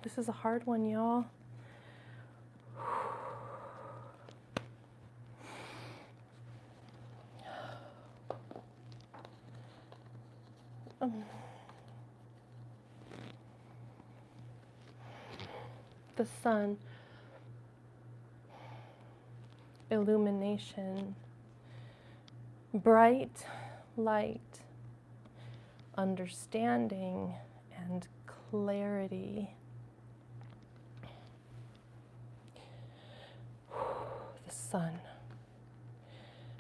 This is a hard one, y'all. The sun, illumination, bright light, understanding, and clarity. The sun.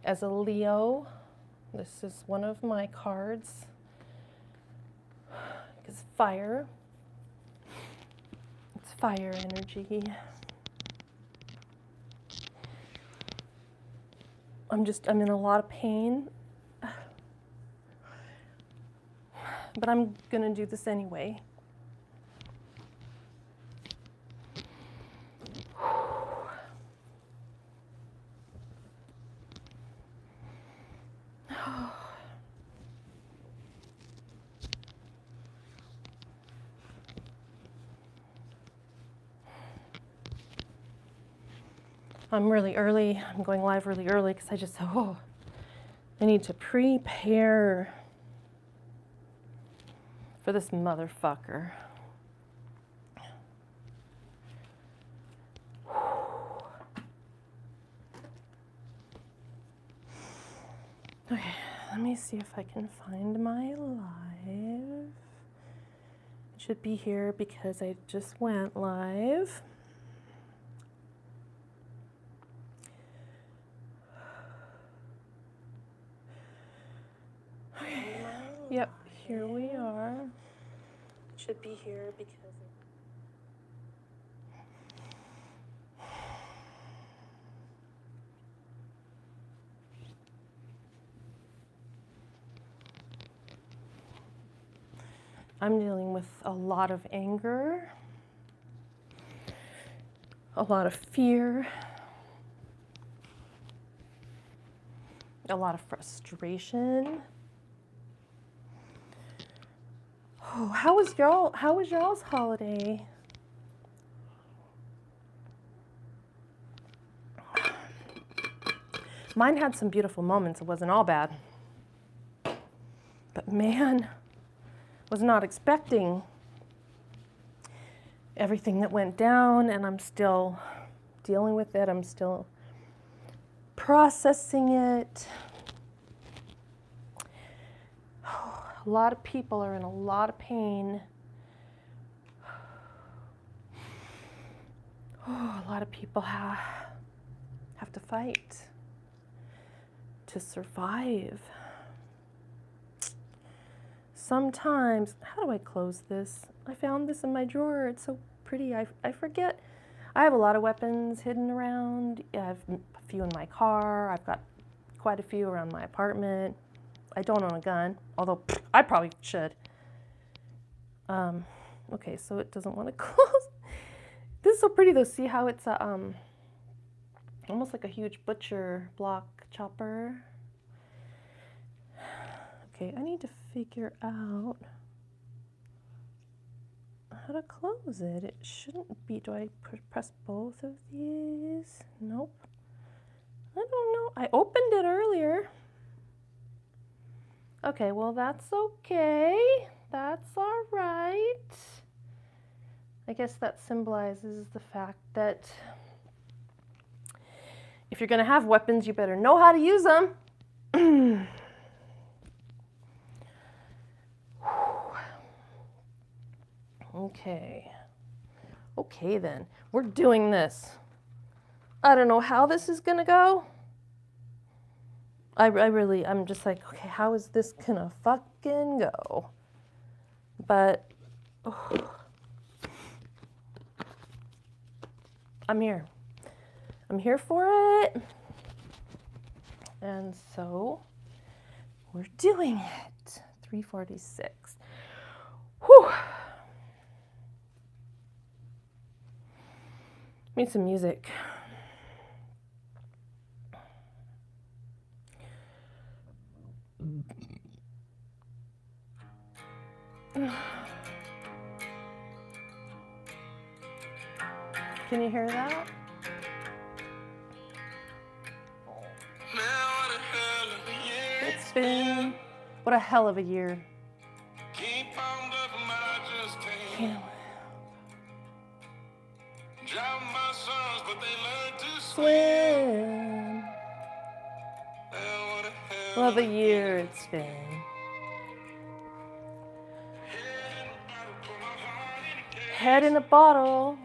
As a Leo, this is one of my cards. Because fire, it's fire energy. I'm in a lot of pain, but I'm gonna do this anyway. I'm really early. I'm going live really early because I need to prepare for this motherfucker. Okay, let me see if I can find my live. It should be here because I just went live. Yep, here we are. It should be here because I'm dealing with a lot of anger, a lot of fear, a lot of frustration. Oh, how was y'all's holiday? Mine had some beautiful moments. It wasn't all bad. But man, was not expecting everything that went down, and I'm still dealing with it. I'm still processing it. A lot of people are in a lot of pain. A lot of people have to fight to survive. Sometimes, how do I close this? I found this in my drawer. It's so pretty. I forget. I have a lot of weapons hidden around. I have a few in my car. I've got quite a few around my apartment. I don't own a gun, although I probably should. Okay, so it doesn't want to close. This is so pretty though. See how it's almost like a huge butcher block chopper. Okay, I need to figure out how to close it. It shouldn't be. Do I press both of these? Nope. I don't know. I opened it earlier. Okay, well that's okay. That's all right. I guess that symbolizes the fact that if you're gonna have weapons, you better know how to use them. Okay. Okay then. We're doing this. I don't know how this is gonna go. I'm just like, okay, how is this gonna fucking go? But I'm here. I'm here for it. And so we're doing it. 346. Whew. Need some music. Can you hear that? It's been, what a hell of a year. Can't swim. What a year it's been. Head in a bottle,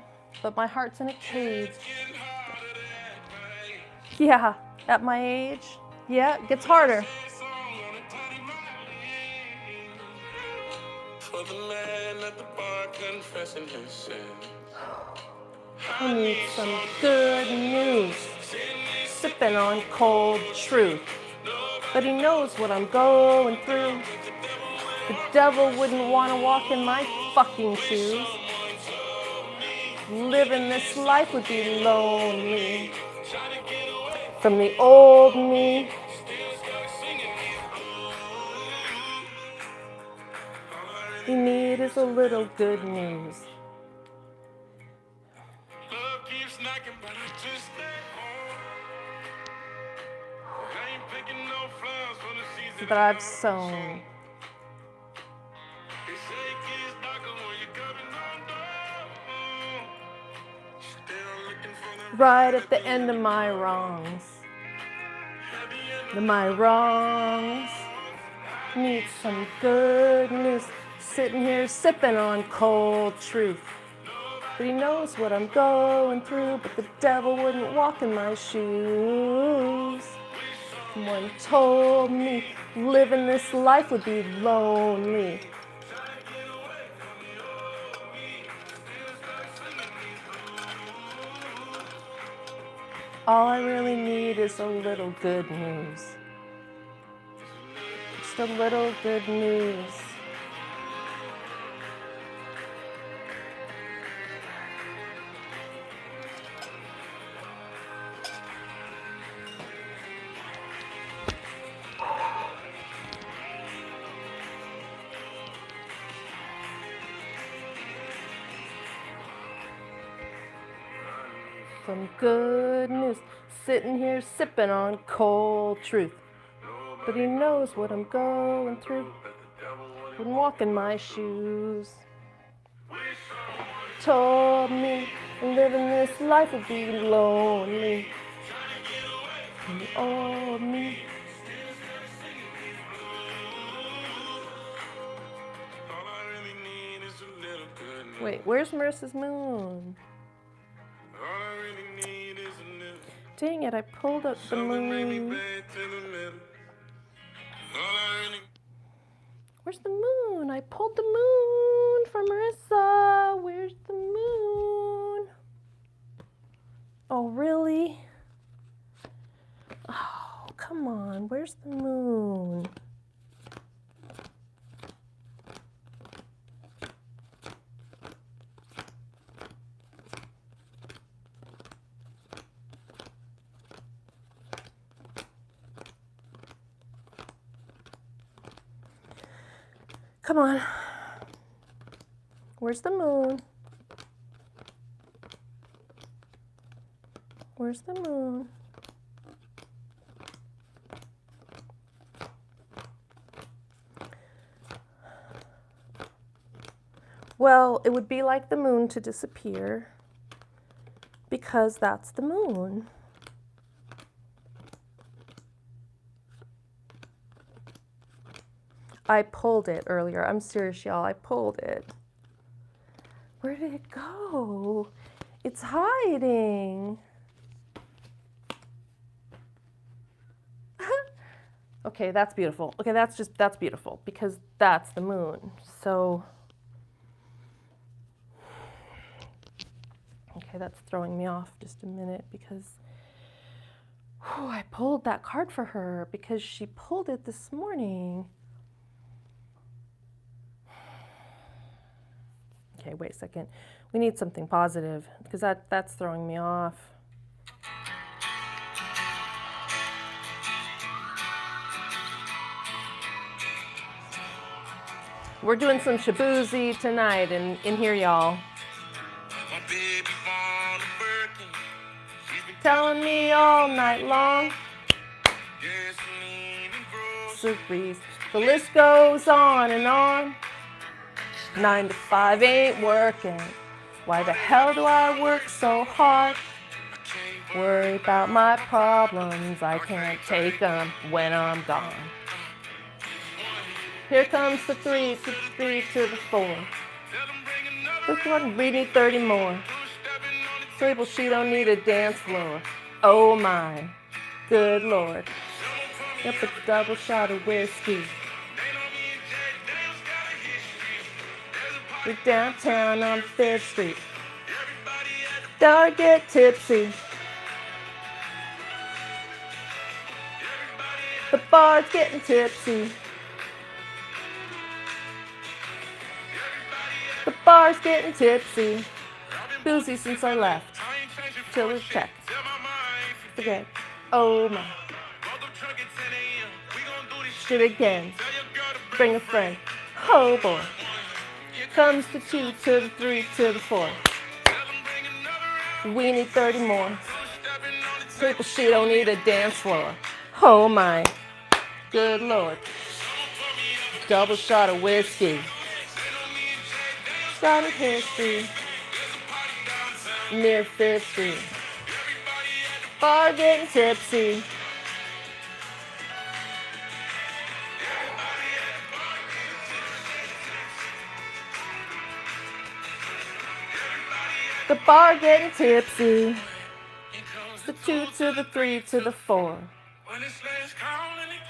but my heart's in a cage. Yeah, at my age, yeah, it gets harder. For the man at the bar confessing his sin. I need some good news, sipping on cold truth. But he knows what I'm going through. The devil wouldn't want to walk in my fucking shoes. Living this life would be lonely. From the old me. You need is a little good news. That I've sown. Right at the end of my wrongs. My wrongs need some good news. Sitting here sipping on cold truth. But he knows what I'm going through. But the devil wouldn't walk in my shoes. Someone told me living this life would be lonely. All I really need is a little good news. Just a little good news. Some good news, sitting here sipping on cold truth. But he knows what I'm going through. Wouldn't walk in my shoes. Told me living this life would be lonely. And the old me. Wait, where's Marissa's moon? Dang it, I pulled up the moon. Where's the moon? I pulled the moon for Marissa. Where's the moon? Oh, really? Oh, come on. Where's the moon? Come on. Where's the moon? Where's the moon? Well, it would be like the moon to disappear because that's the moon. I pulled it earlier. I'm serious, y'all. I pulled it. Where did it go? It's hiding. Okay, that's beautiful. Okay, that's beautiful because that's the moon. So, okay, that's throwing me off just a minute because I pulled that card for her because she pulled it this morning. Okay, wait a second. We need something positive because that's throwing me off. We're doing some shabuzi tonight in here, y'all. My baby wanna telling me all night long. Cerise. The list goes on and on. 9 to 5 ain't working. Why the hell do I work so hard? Worry about my problems, I can't take them when I'm gone. Here comes the 3 to the 3 to the 4. This one, we need 30 more. Table, she don't need a dance floor. Oh my, good Lord. Yep, a double shot of whiskey. We're downtown on 5th Street. Don't get tipsy. The bar's getting tipsy. The bar's getting tipsy. Boozy since I left. Till it's checked. Forget. Oh my. Shit again. Bring a friend. Oh boy. Comes the 2 to the 3 to the 4. We need 30 more. People, she don't need a dance floor. Oh my. Good Lord. Double shot of whiskey. Started history. Near 5th Street. Bar getting tipsy. The bar getting tipsy. It's the 2 to the 3 to the 4.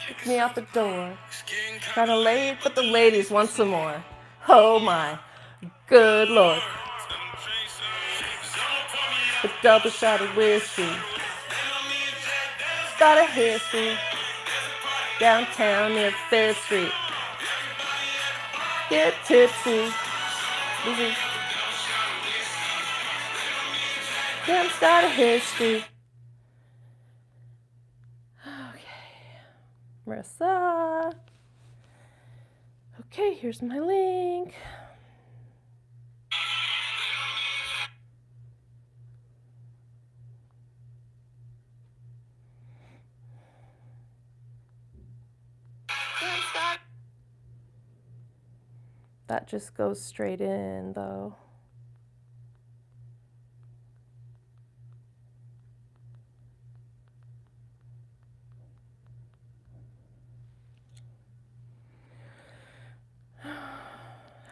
Kick me out the door. Kinda late, but the ladies want some more. Oh my, good Lord. A double shot of whiskey. Start a history. Downtown near 5th Street. Get tipsy. Damn, start a history. Okay, Marissa. Okay, here's my link. That just goes straight in, though.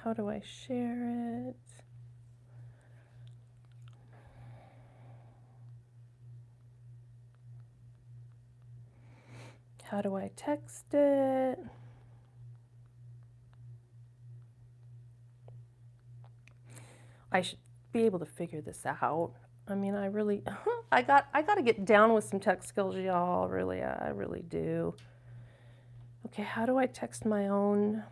How do I share it? How do I text it? I should be able to figure this out. I mean, I really, I got to get down with some tech skills, y'all. Really, I really do. Okay, how do I text my own?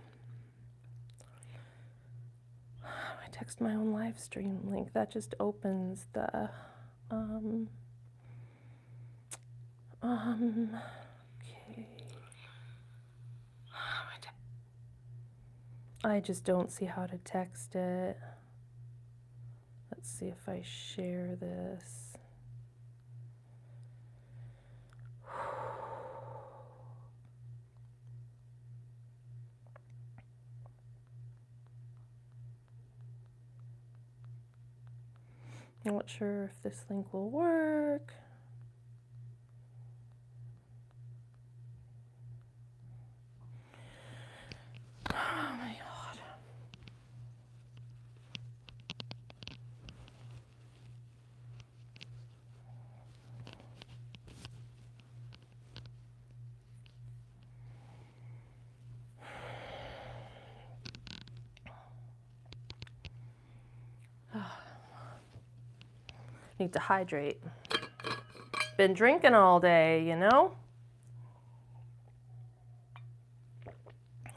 I text my own live stream link. That just opens the, okay. I just don't see how to text it. Let's see if I share this. I'm not sure if this link will work. Oh my God. Need to hydrate. Been drinking all day, you know?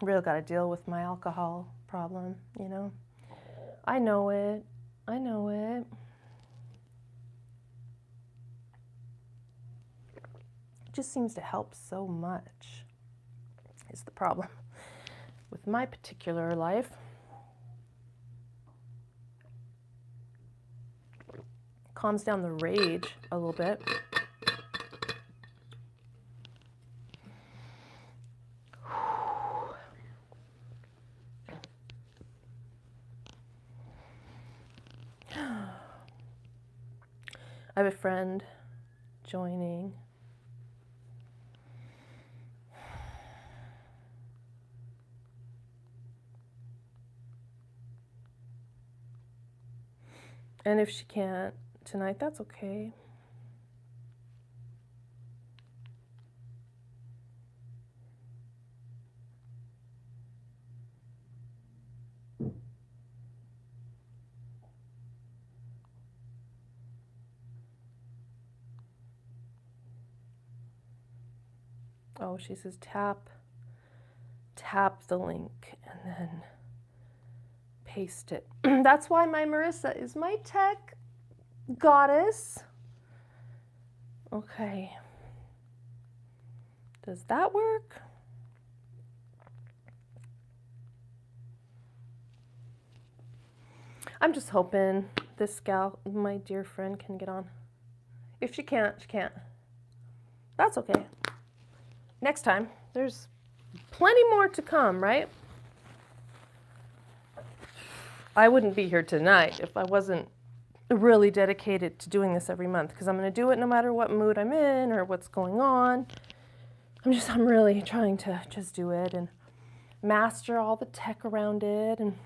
Really got to deal with my alcohol problem, you know? I know it. I know it. It just seems to help so much, is the problem with my particular life. calms down the rage a little bit. I have a friend joining. And if she can't tonight, that's okay. Oh, she says tap the link and then paste it. That's why my Marissa is my tech goddess. Okay. Does that work? I'm just hoping this gal, my dear friend, can get on. If she can't, she can't. That's okay. Next time. There's plenty more to come, right? I wouldn't be here tonight if I wasn't really dedicated to doing this every month, because I'm going to do it no matter what mood I'm in or what's going on. I'm really trying to just do it and master all the tech around it. And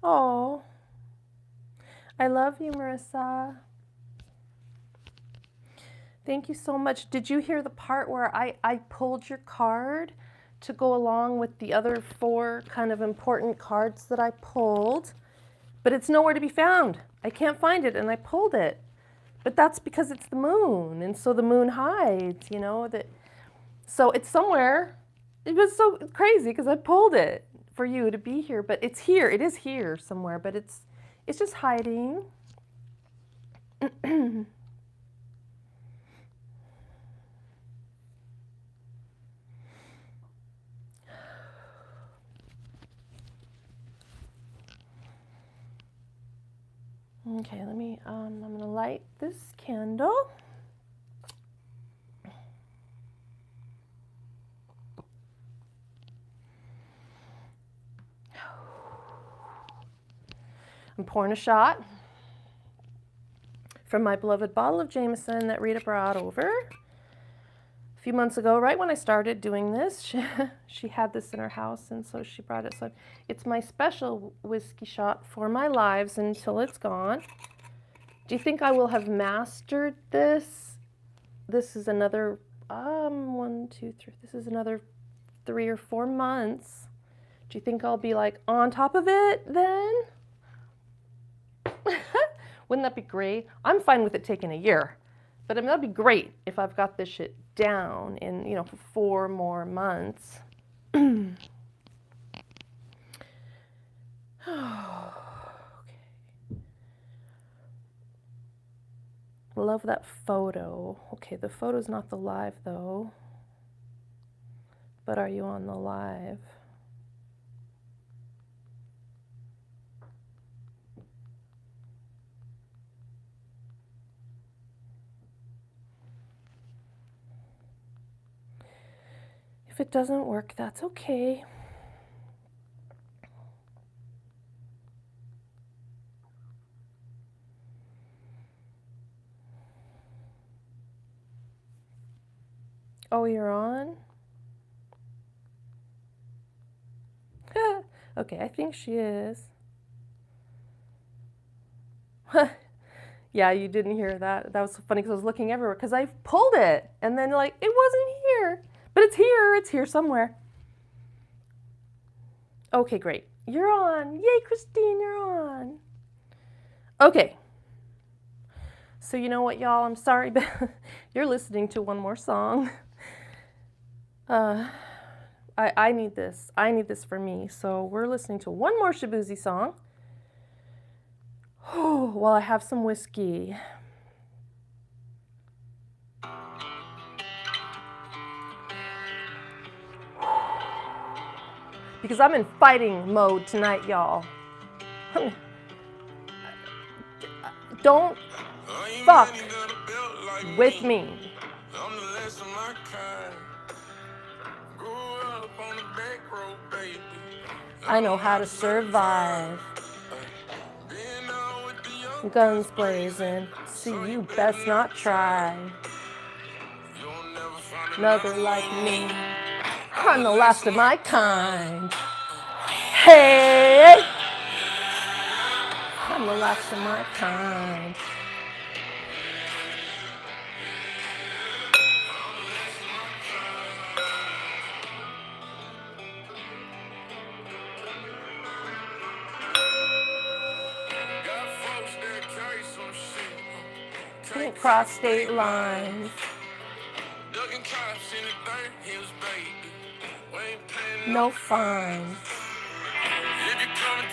oh, I love you, Marissa. Thank you so much. Did you hear the part where I pulled your card to go along with the other 4 kind of important cards that I pulled? But it's nowhere to be found. I can't find it, and I pulled it. But that's because it's the moon, and so the moon hides, you know. So it's somewhere. It was so crazy because I pulled it for you to be here, but it's here. It is here somewhere, but it's just hiding. Okay, I'm gonna light this candle. I'm pouring a shot from my beloved bottle of Jameson that Rita brought over a few months ago, right when I started doing this. She had this in her house, and so she brought it. So it's my special whiskey shot for my lives until it's gone. Do you think I will have mastered this? This is another 1, 2, 3. This is another 3 or 4 months. Do you think I'll be like on top of it then? Wouldn't that be great? I'm fine with it taking a year, but I mean, that'd be great if I've got this shit down in, you know, for 4 more months. Okay. Love that photo. Okay, the photo's not the live though. But are you on the live? If it doesn't work, that's okay. Oh, you're on? Okay, I think she is. Yeah, you didn't hear that. That was so funny because I was looking everywhere because I pulled it and then like it wasn't here. But it's here somewhere. Okay, great. You're on. Yay, Christine, you're on. Okay. So you know what, y'all? I'm sorry, but you're listening to one more song. I need this. I need this for me. So we're listening to one more Shabuzi song. Oh, while I have some whiskey. because I'm in fighting mode tonight, y'all. Don't fuck with me. I know how to survive. Guns blazing, so you best not try. Another like me, I'm the last of my kind. Hey, I'm the last of my kind. Can't cross state lines. No fines.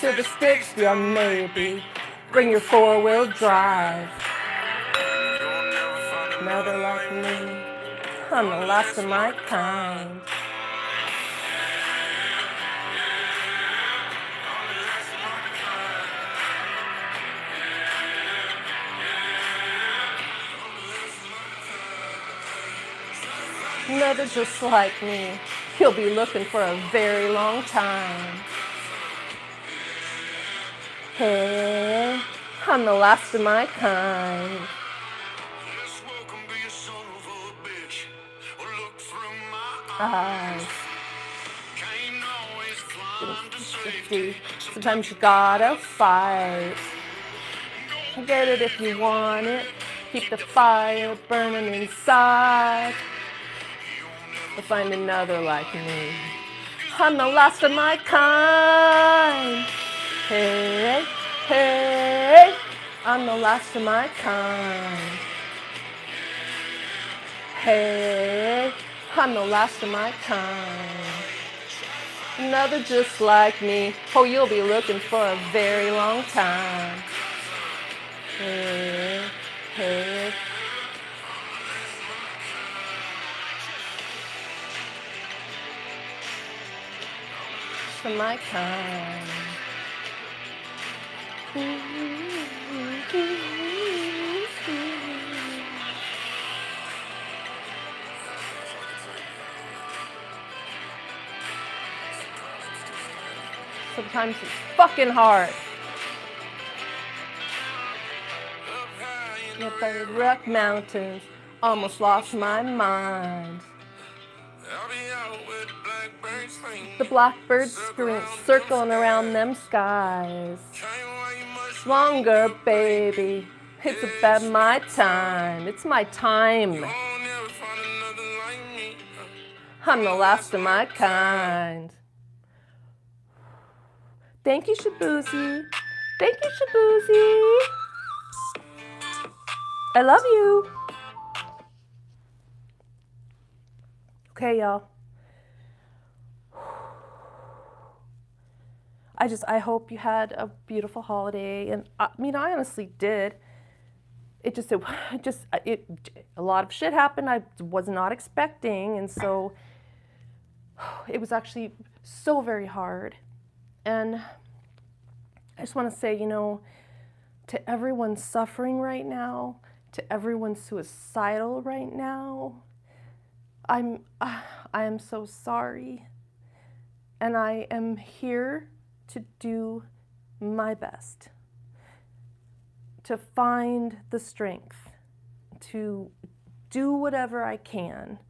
To the sticks, yeah, maybe. Bring your four-wheel drive. Another like me, I'm the last of my kind. Another just like me, he'll be looking for a very long time. Hey, I'm the last of my kind. Eyes. Sometimes you gotta fight. Get it if you want it. Keep the fire burning inside. You'll find another like me. I'm the last of my kind. Hey, hey, I'm the last of my kind. Hey, I'm the last of my kind. Another just like me. Oh, you'll be looking for a very long time. Hey, hey. For my kind. Sometimes it's fucking hard. Up at the Rock Mountains, almost lost my mind. The blackbirds circling around them skies. Longer, baby. It's about my time. It's my time. I'm the last of my kind. Thank you, Shabuzi. Thank you, Shabuzi. I love you. Okay, y'all. I hope you had a beautiful holiday, and I mean, I honestly did. A lot of shit happened I was not expecting, and so it was actually so very hard. And I just want to say, to everyone suffering right now, to everyone suicidal right now, I am so sorry, and I am here to do my best, to find the strength, to do whatever I can,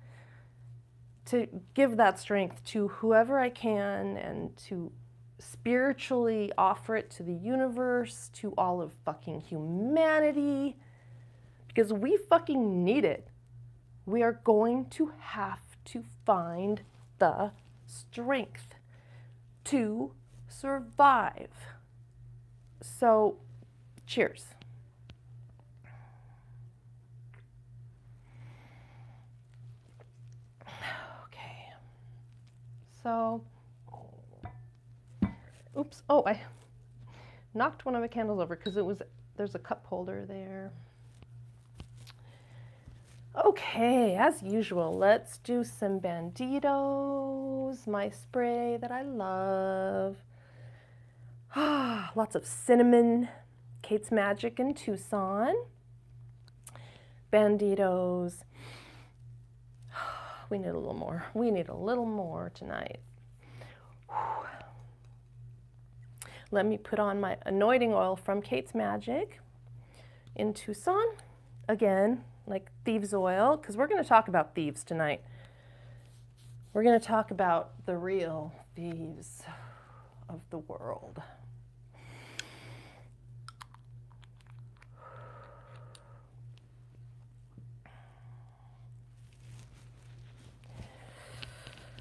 to give that strength to whoever I can, and to spiritually offer it to the universe, to all of fucking humanity, because we fucking need it. We are going to have to find the strength to survive. So, cheers. Okay. So, oops. Oh, I knocked one of the candles over because there's a cup holder there. Okay, as usual, let's do some banditos, my spray that I love. Lots of cinnamon, Kate's Magic in Tucson. Banditos. We need a little more. We need a little more tonight. Let me put on my anointing oil from Kate's Magic in Tucson. Again, like thieves oil, because we're going to talk about thieves tonight. We're going to talk about the real thieves of the world.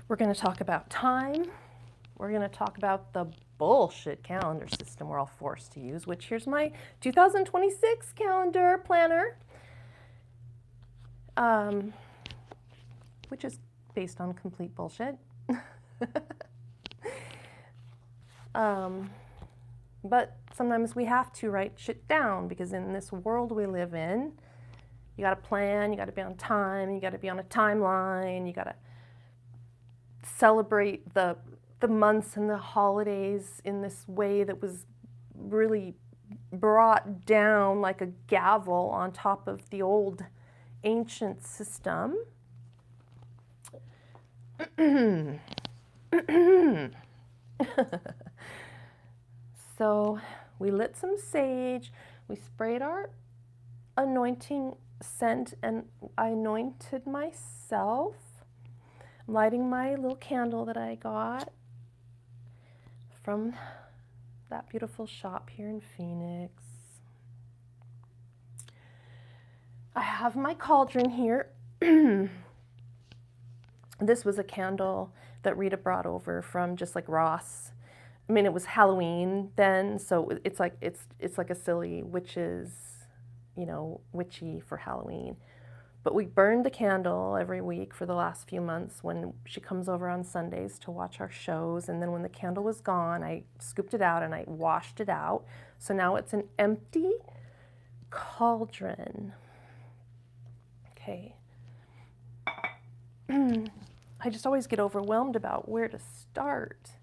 We're going to talk about time. We're going to talk about the bullshit calendar system we're all forced to use, which here's my 2026 calendar planner, which is based on complete bullshit. But sometimes we have to write shit down because in this world we live in, you got to plan, you got to be on time, you got to be on a timeline, you got to celebrate the months and the holidays in this way that was really brought down like a gavel on top of the old ancient system. So we lit some sage, we sprayed our anointing scent, and I anointed myself. I'm lighting my little candle that I got from that beautiful shop here in Phoenix. I have my cauldron here. This was a candle that Rita brought over from just like Ross. I mean, it was Halloween then, so it's like a silly witches, you know, witchy for Halloween. But we burned the candle every week for the last few months when she comes over on Sundays to watch our shows. And then when the candle was gone, I scooped it out and I washed it out. So now it's an empty cauldron. Okay. I just always get overwhelmed about where to start.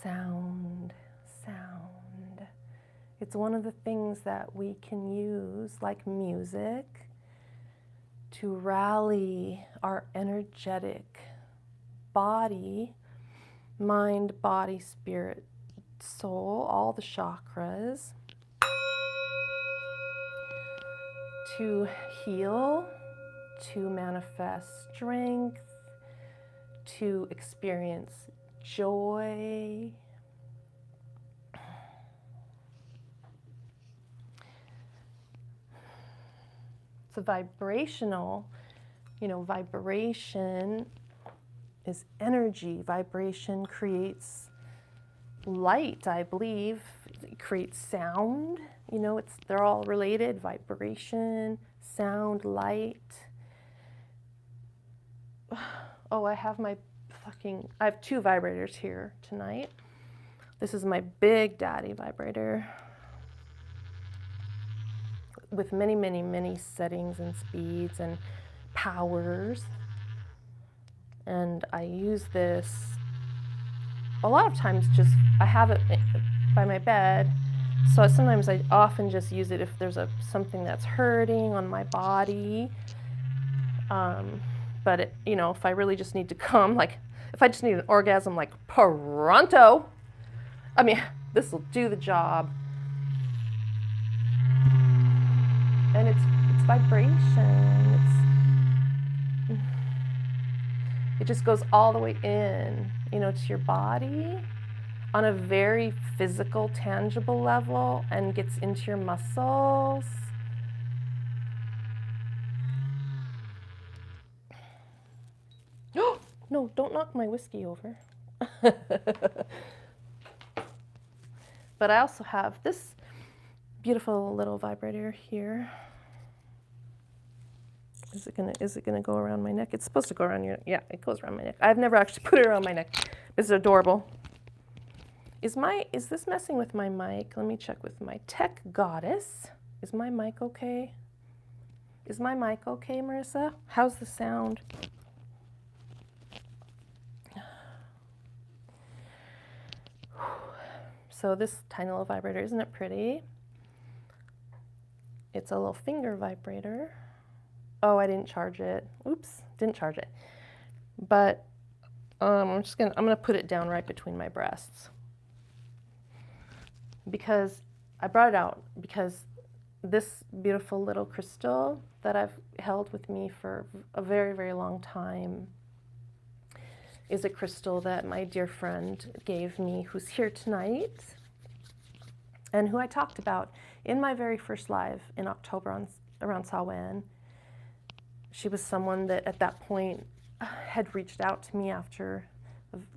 Sound. It's one of the things that we can use, like music, to rally our energetic body, mind, body, spirit, soul, all the chakras, to heal, to manifest strength, to experience joy. It's a vibrational, you know, vibration is energy. Vibration creates light, I believe. It creates sound. You know, they're all related. Vibration, sound, light. Oh, I have two vibrators here tonight. This is my Big Daddy vibrator with many, many, many settings and speeds and powers. And I use this a lot of times I have it by my bed. So sometimes I often just use it if there's something that's hurting on my body. But you know, if I really just need to come, like if I just need an orgasm like pronto, I mean, this will do the job. And it's vibration. It just goes all the way in, you know, to your body on a very physical, tangible level and gets into your muscles. No, don't knock my whiskey over. But I also have this beautiful little vibrator here. Is it gonna go around my neck? It's supposed to go around your, yeah, it goes around my neck. I've never actually put it around my neck. This is adorable. Is this messing with my mic? Let me check with my tech goddess. Is my mic okay? Is my mic okay, Marissa? How's the sound? So this tiny little vibrator, isn't it pretty? It's a little finger vibrator. Oh, I didn't charge it. Oops, didn't charge it. But I'm gonna put it down right between my breasts. Because I brought it out because this beautiful little crystal that I've held with me for a very, very long time is a crystal that my dear friend gave me, who's here tonight, and who I talked about in my very first live in October around Samhain. She was someone that at that point had reached out to me after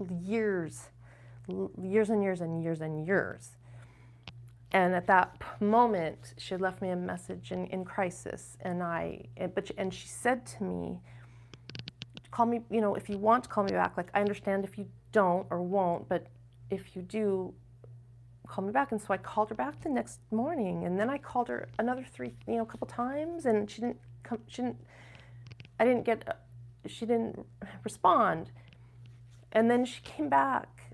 years and years and years and years. And at that moment, she had left me a message in crisis, and she said to me, call me, you know, if you want to call me back, like I understand if you don't or won't, but if you do, call me back. And so I called her back the next morning, and then I called her another a couple times, and she didn't respond. And then she came back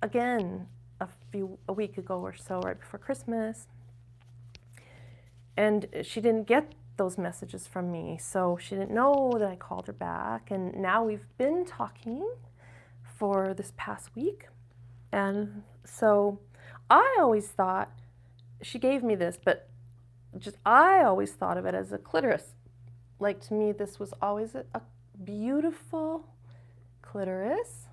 again a week ago or so, right before Christmas, and she didn't get those messages from me, so she didn't know that I called her back. And now we've been talking for this past week, and so I always thought she gave me this, but I always thought of it as a clitoris. Like, to me, this was always a beautiful clitoris.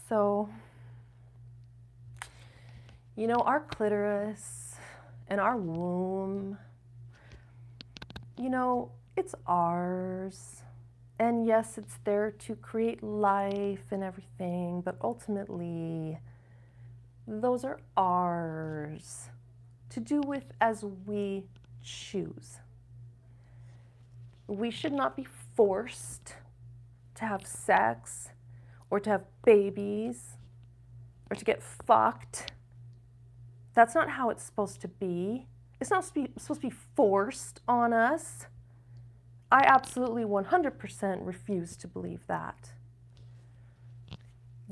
So, you know, our clitoris and our womb, you know, it's ours. And yes, it's there to create life and everything, but ultimately, those are ours to do with as we choose. We should not be forced to have sex or to have babies or to get fucked. That's not how it's supposed to be. It's not supposed to be forced on us. I absolutely 100% refuse to believe that.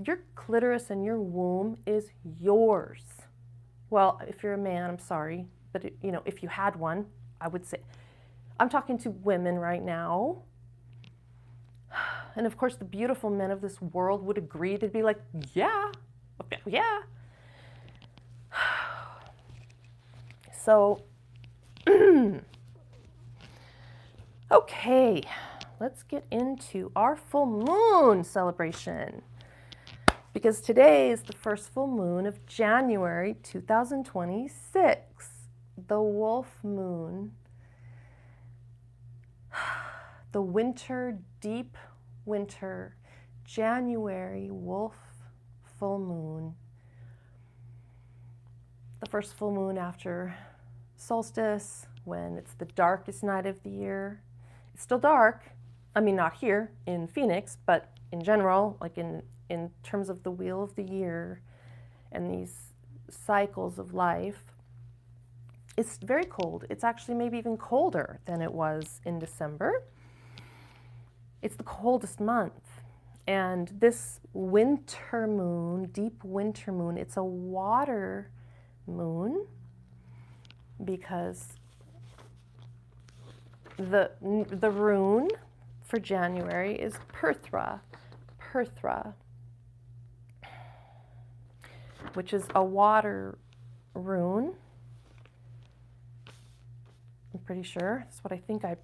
Your clitoris and your womb is yours. Well, if you're a man, I'm sorry, but you know, if you had one, I would say, I'm talking to women right now. And of course, the beautiful men of this world would agree. They'd be like, yeah, yeah. So, okay, let's get into our full moon celebration. Because today is the first full moon of January 2026, the wolf moon, the winter, deep winter, January wolf full moon, the first full moon after solstice, when it's the darkest night of the year. It's still dark. I mean, not here in Phoenix, but in general, like in terms of the wheel of the year and these cycles of life, it's very cold. It's actually maybe even colder than it was in December. It's the coldest month. And this winter moon, deep winter moon, it's a water moon because the rune for January is Perthro, which is a water rune. I'm pretty sure. That's what I think. I'm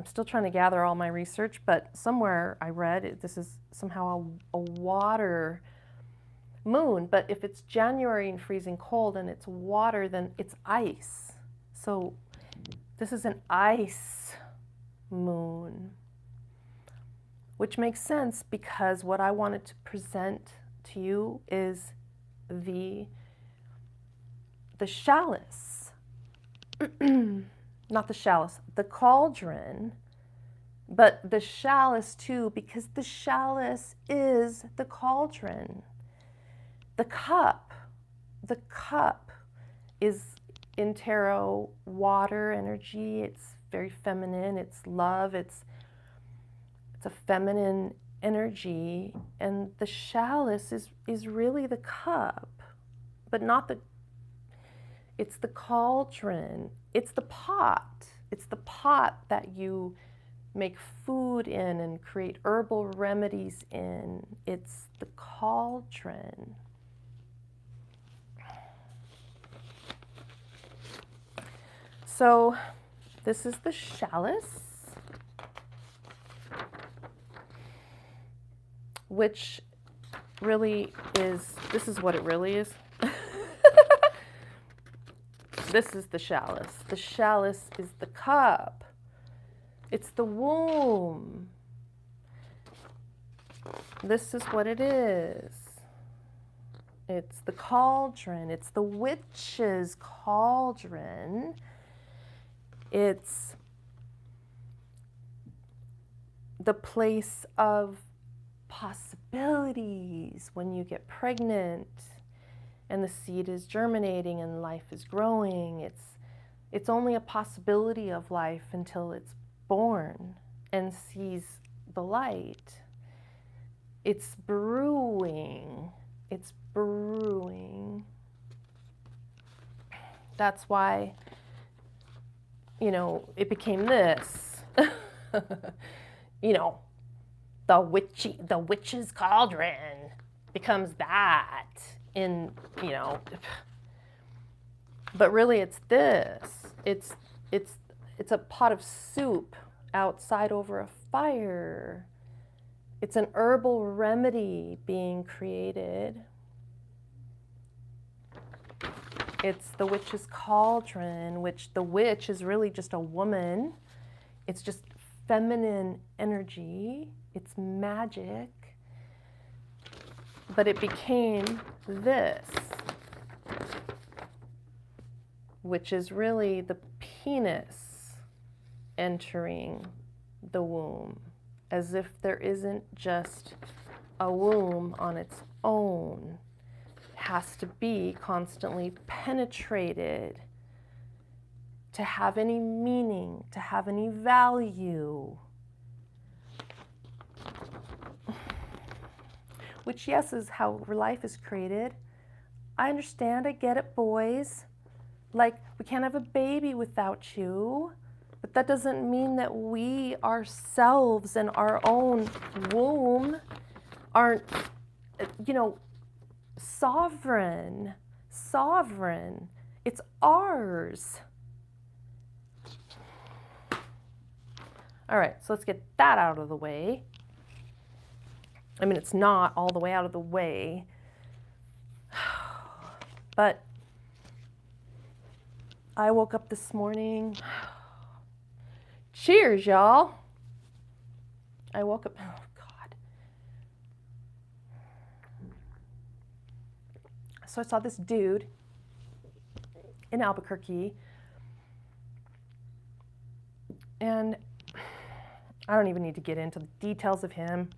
still trying to gather all my research, but somewhere I read this is somehow a water moon. But if it's January and freezing cold and it's water, then it's ice. So this is an ice moon, which makes sense because what I wanted to present to you is the chalice not the chalice, the cauldron, but the chalice too, because the chalice is the cauldron. The cup is in tarot water energy. It's very feminine. It's love. It's a feminine energy, and the chalice is really the cup, but not the. It's the cauldron. It's the pot. It's the pot that you make food in and create herbal remedies in. It's the cauldron. So this is the chalice, which really is, this is what it really is. This is the chalice. The chalice is the cup. It's the womb. This is what it is. It's the cauldron. It's the witch's cauldron. It's the place of possibilities when you get pregnant and the seed is germinating and life is growing. It's only a possibility of life until it's born and sees the light. It's brewing. It's brewing. That's why, you know, it became this. You know, the witch's cauldron becomes that in, you know, but really it's this. It's a pot of soup outside over a fire. It's an herbal remedy being created. It's the witch's cauldron, which the witch is really just a woman. It's just feminine energy. It's magic. But it became this, which is really the penis entering the womb, as if there isn't just a womb on its own. It has to be constantly penetrated to have any meaning, to have any value. Which, yes, is how life is created. I understand, I get it, boys. Like, we can't have a baby without you. But that doesn't mean that we ourselves and our own womb aren't, you know, sovereign. Sovereign. It's ours. All right, so let's get that out of the way. I mean, it's not all the way out of the way, but I woke up this morning. Cheers, y'all. I woke up, oh God. So I saw this dude in Albuquerque, and I don't even need to get into the details of him.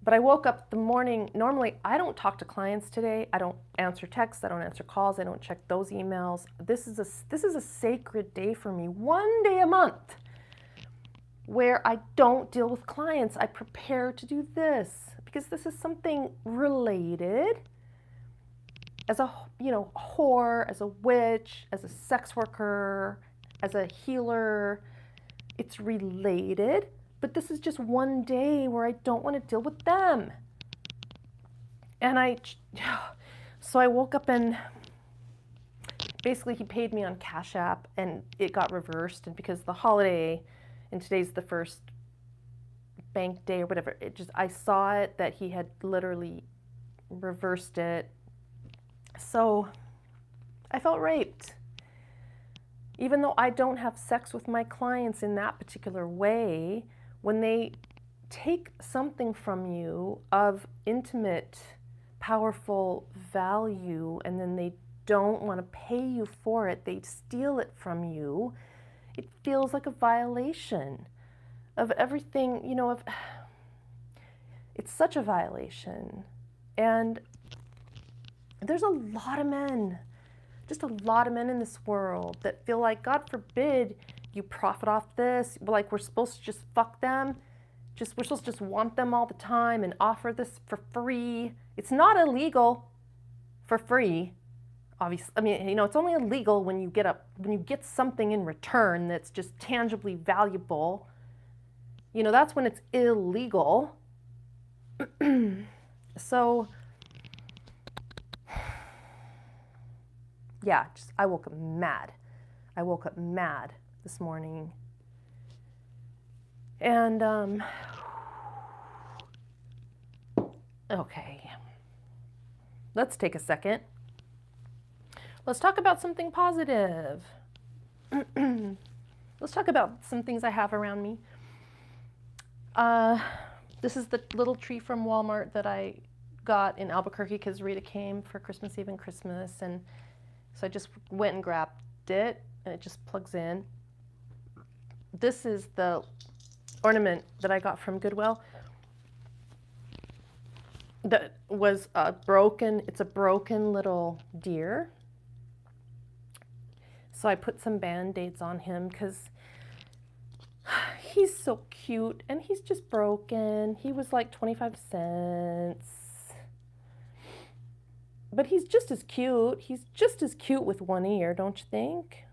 But I woke up the morning, normally I don't talk to clients today. I don't answer texts, I don't answer calls, I don't check those emails. This is a sacred day for me, one day a month, where I don't deal with clients. I prepare to do this because this is something related as a, you know, whore, as a witch, as a sex worker, as a healer. It's related. But this is just one day where I don't want to deal with them. And so I woke up and basically he paid me on Cash App and it got reversed. And because the holiday, and today's the first bank day or whatever, I saw it that he had literally reversed it. So I felt raped. Even though I don't have sex with my clients in that particular way, when they take something from you of intimate, powerful value, and then they don't want to pay you for it. They steal it from you. It feels like a violation of everything, you know, it's such a violation. And there's a lot of men, just a lot of men in this world that feel like, God forbid you profit off this, like we're supposed to just fuck them. We're supposed to just want them all the time and offer this for free. It's not illegal for free, obviously. I mean, you know, it's only illegal when you get something in return that's just tangibly valuable. You know, that's when it's illegal. So, yeah, I woke up mad. I woke up mad this morning. And, okay. Let's take a second. Let's talk about something positive. Let's talk about some things I have around me. This is the little tree from Walmart that I got in Albuquerque because Rita came for Christmas Eve and Christmas, and so I just went and grabbed it, and it just plugs in. This is the ornament that I got from Goodwill that was it's a broken little deer. So I put some Band-Aids on him because he's so cute and he's just broken. He was like 25 cents. But he's just as cute. He's just as cute with one ear, don't you think?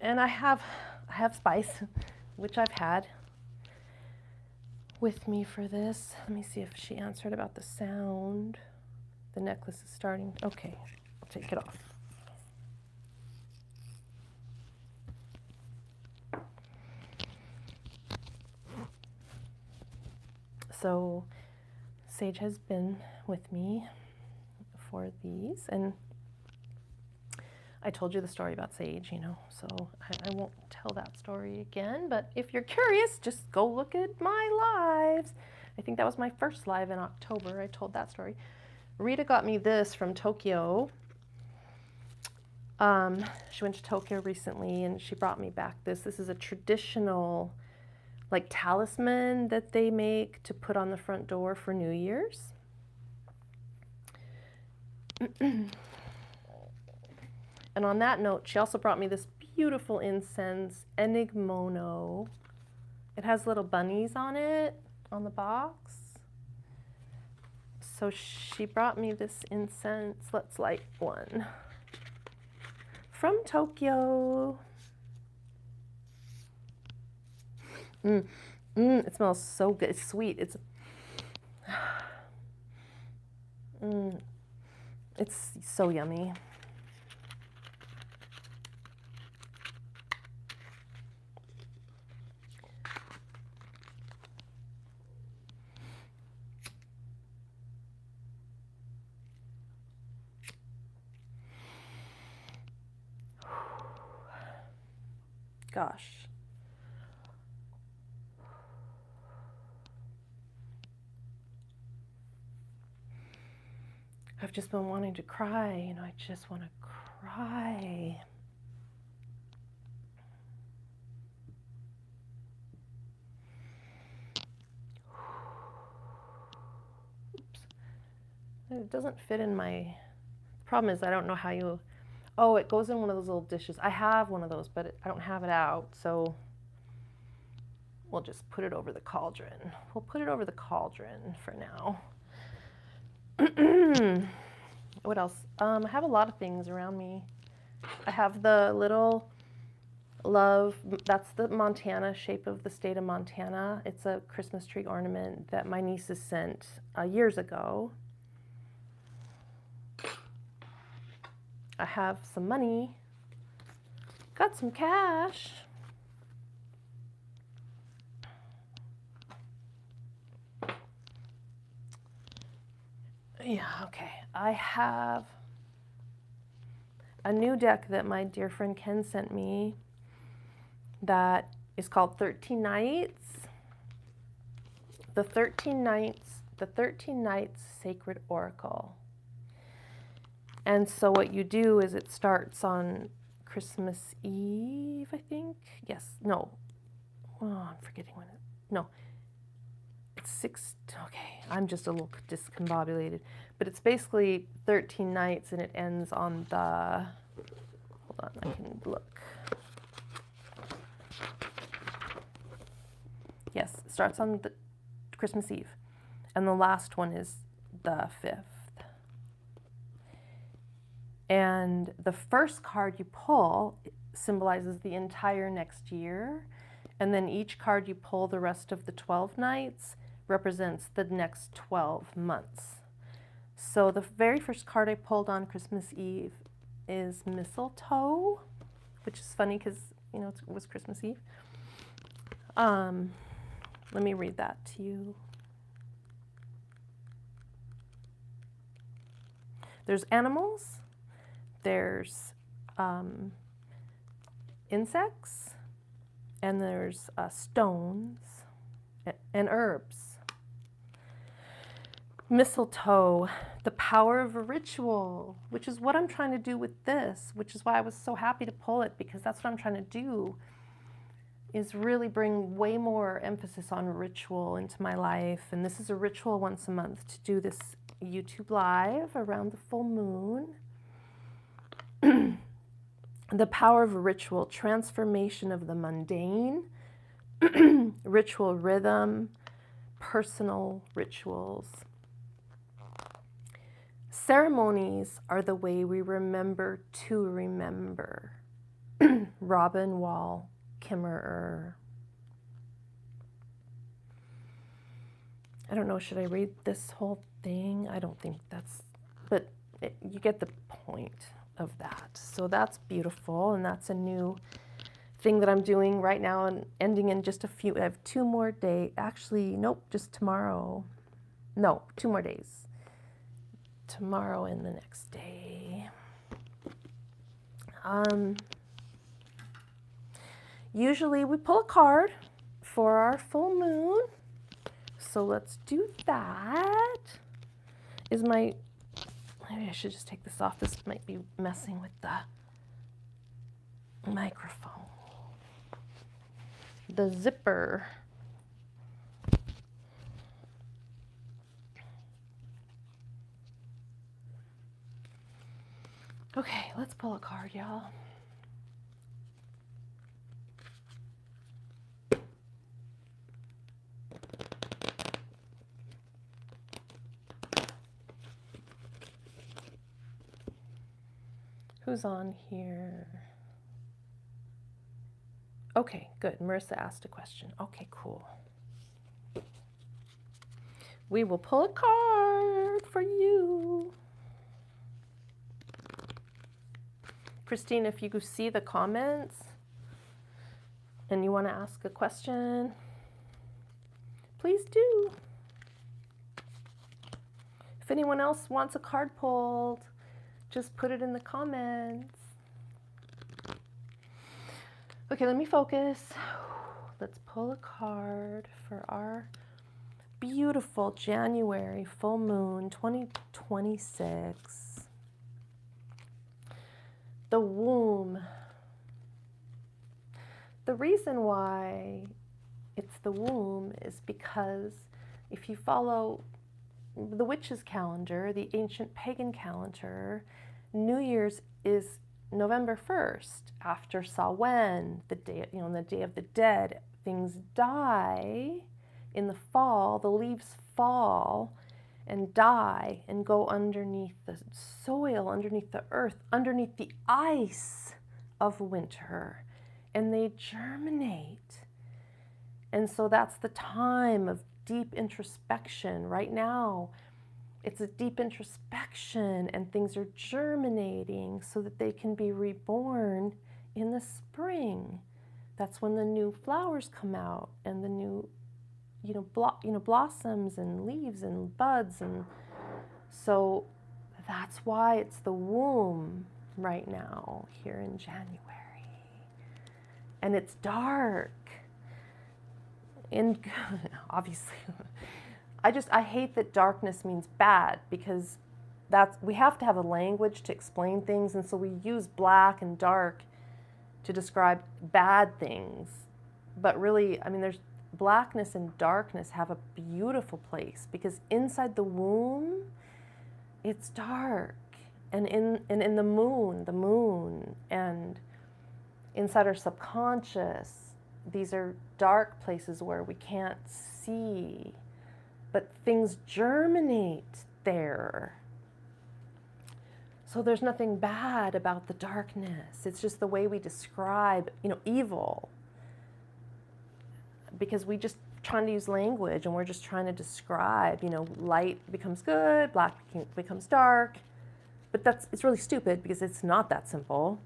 And I have Spice, which I've had with me for this. Let me see if she answered about the sound. The necklace is starting. Okay, I'll take it off. So Sage has been with me for these, and I told you the story about Sage, you know, so I won't tell that story again, but if you're curious, just go look at my lives. I think that was my first live in October. I told that story. Rita got me this from Tokyo. She went to Tokyo recently, and she brought me back this. This is a traditional, like, talisman that they make to put on the front door for New Year's. And on that note, she also brought me this beautiful incense, Enigmono. It has little bunnies on it, on the box. So she brought me this incense. Let's light one. From Tokyo. It smells so good. It's sweet. It's so yummy. Gosh. I've just been wanting to cry, you know, I just want to cry. Oops. It doesn't fit in my, problem is I don't know how you, oh, it goes in one of those little dishes. I have one of those, but I don't have it out, so we'll just put it over the cauldron. We'll put it over the cauldron for now. What else? I have a lot of things around me. I have the little love, that's the Montana shape of the state of Montana. It's a Christmas tree ornament that my nieces sent years ago. I have some money. Got some cash. Yeah, okay. I have a new deck that my dear friend Ken sent me that is called 13 Nights. The 13 Nights Sacred Oracle. And so what you do is it starts on Christmas Eve, I think. Yes, no. Oh, I'm forgetting when it, no. It's okay, I'm just a little discombobulated. But it's basically 13 nights and it ends on the, hold on, I can look. Yes, it starts on the Christmas Eve. And the last one is the 5th. And the first card you pull symbolizes the entire next year. And then each card you pull the rest of the 12 nights represents the next 12 months. So the very first card I pulled on Christmas Eve is mistletoe, which is funny because, you know, it was Christmas Eve. Let me read that to you. There's animals, there's insects, and there's stones and herbs. Mistletoe, the power of a ritual, which is what I'm trying to do with this, which is why I was so happy to pull it, because that's what I'm trying to do, is really bring way more emphasis on ritual into my life. And this is a ritual once a month to do this YouTube live around the full moon. The power of a ritual, transformation of the mundane, ritual rhythm, personal rituals. Ceremonies are the way we remember to remember. Robin Wall Kimmerer. I don't know, should I read this whole thing? I don't think that's, but you get the point of that. So that's beautiful, and that's a new thing that I'm doing right now and ending in just a few. I have 2 more days. Actually, nope, just tomorrow. No, 2 more days. Tomorrow and the next day. Usually we pull a card for our full moon. So let's do that. Maybe I should just take this off. This might be messing with the microphone. The zipper. Okay, let's pull a card, y'all. Who's on here? Okay, good. Marissa asked a question. Okay, cool. We will pull a card for you. Christine, if you see the comments and you want to ask a question, please do. If anyone else wants a card pulled, just put it in the comments. Okay, let me focus. Let's pull a card for our beautiful January full moon 2026. The womb. The reason why it's the womb is because if you follow the witch's calendar, the ancient pagan calendar, New Year's is November 1st, after Samhain, the day, the Day of the Dead. Things die in the fall, the leaves fall and die and go underneath the soil, underneath the earth, underneath the ice of winter, and they germinate. And so that's the time of deep introspection. Right now, it's a deep introspection, and things are germinating so that they can be reborn in the spring. That's when the new flowers come out and the new blossoms and leaves and buds, and so that's why it's the womb right now here in January, and it's dark. And obviously, I hate that darkness means bad, because we have to have a language to explain things, and so we use black and dark to describe bad things. But really, I mean, there's blackness and darkness have a beautiful place, because inside the womb, it's dark. And in the moon, and inside our subconscious, these are dark places where we can't see, but things germinate there. So there's nothing bad about the darkness. It's just the way we describe, evil. Because we just trying to use language, and we're just trying to describe, light becomes good, black becomes dark. But it's really stupid, because it's not that simple.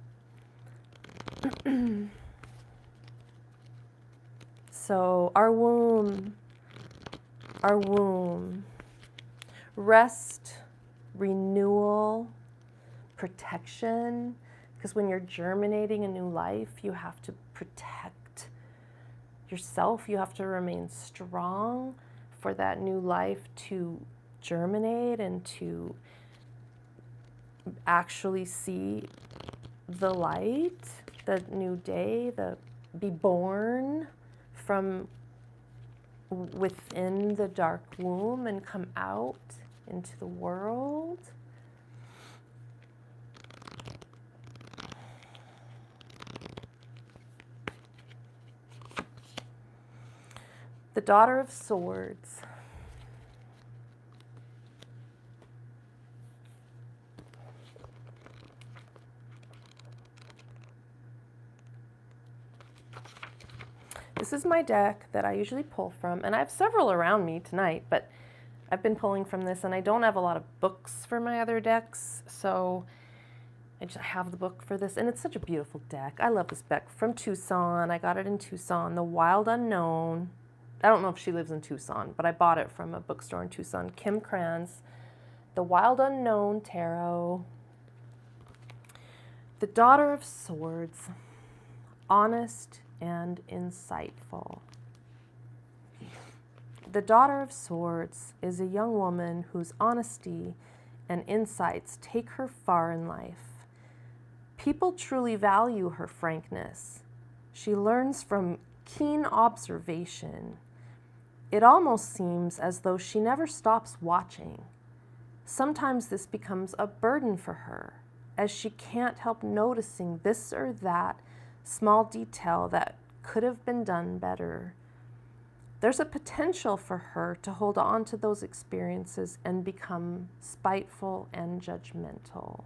So our womb, rest, renewal, protection, because when you're germinating a new life, you have to protect yourself. You have to remain strong for that new life to germinate and to actually see the light, the new day, be born from within the dark womb and come out into the world. The Daughter of Swords. This is my deck that I usually pull from, and I have several around me tonight, but I've been pulling from this, and I don't have a lot of books for my other decks, so I just have the book for this, and it's such a beautiful deck. I love this deck from Tucson. I got it in Tucson, The Wild Unknown. I don't know if she lives in Tucson, but I bought it from a bookstore in Tucson. Kim Kranz, The Wild Unknown Tarot. The Daughter of Swords, honest and insightful. The Daughter of Swords is a young woman whose honesty and insights take her far in life. People truly value her frankness. She learns from keen observation. It almost seems as though she never stops watching. Sometimes this becomes a burden for her, as she can't help noticing this or that small detail that could have been done better. There's a potential for her to hold on to those experiences and become spiteful and judgmental.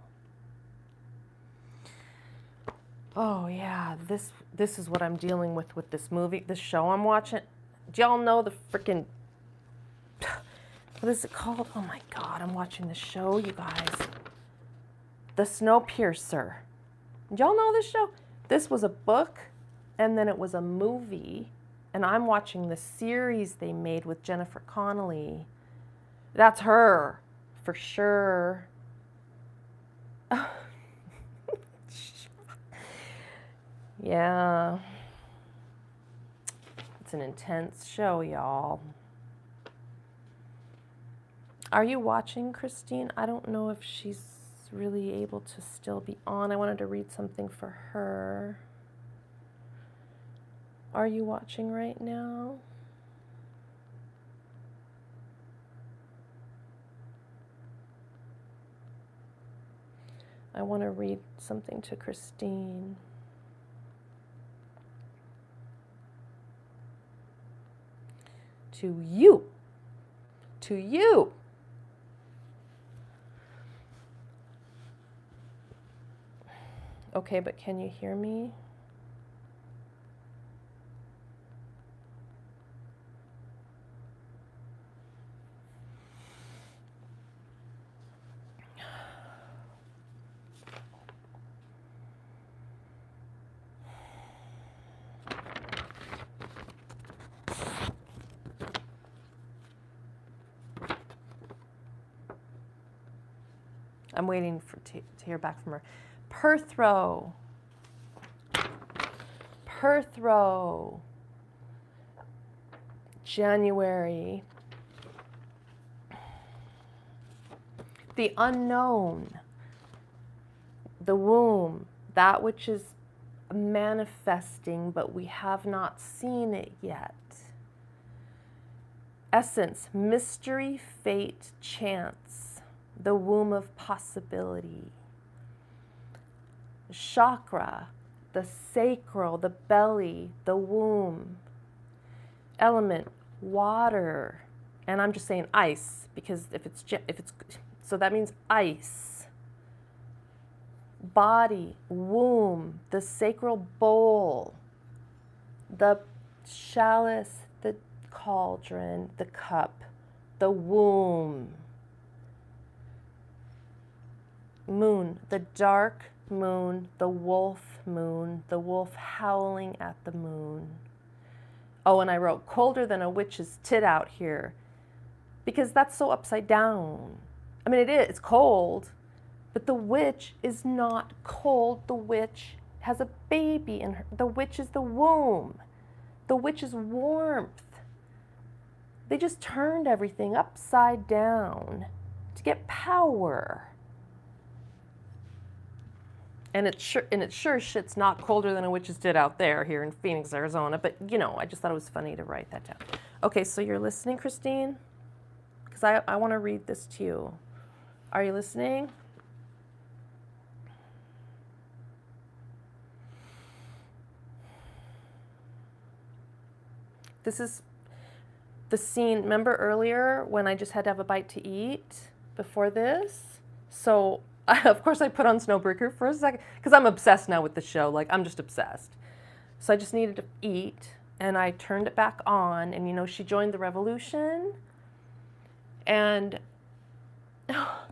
Oh yeah, this is what I'm dealing with this movie, this show I'm watching. Do y'all know the freaking, what is it called? Oh my God, I'm watching the show, you guys. The Snowpiercer. Y'all know this show? This was a book, and then it was a movie, and I'm watching the series they made with Jennifer Connelly. That's her, for sure. Yeah. It's an intense show, y'all. Are you watching, Christine? I don't know if she's really able to still be on. I wanted to read something for her. Are you watching right now? I want to read something to Christine. To you. To you. Okay, but can you hear me? I'm waiting to hear back from her. Perthro. Perthro. January. The unknown, the womb, that which is manifesting, but we have not seen it yet. Essence, mystery, fate, chance, the womb of possibility. Chakra, the sacral, the belly, the womb. Element, water, and I'm just saying ice because if it's so that means ice. Body, womb, the sacral bowl, the chalice, the cauldron, the cup, the womb. Moon, the dark moon, the wolf howling at the moon. Oh, and I wrote colder than a witch's tit out here because that's so upside down. I mean, it's cold, but the witch is not cold. The witch has a baby in her. The witch is the womb. The witch is warmth. They just turned everything upside down to get power. And it sure shit's not colder than a witch's tit out there here in Phoenix, Arizona. But, you know, I just thought it was funny to write that down. Okay, so you're listening, Christine? Because I want to read this to you. Are you listening? This is the scene. Remember earlier when I just had to have a bite to eat before this? So... of course, I put on Snowbreaker for a second because I'm obsessed now with the show. Like, I'm just obsessed. So I just needed to eat, and I turned it back on. And, you know, she joined the revolution. And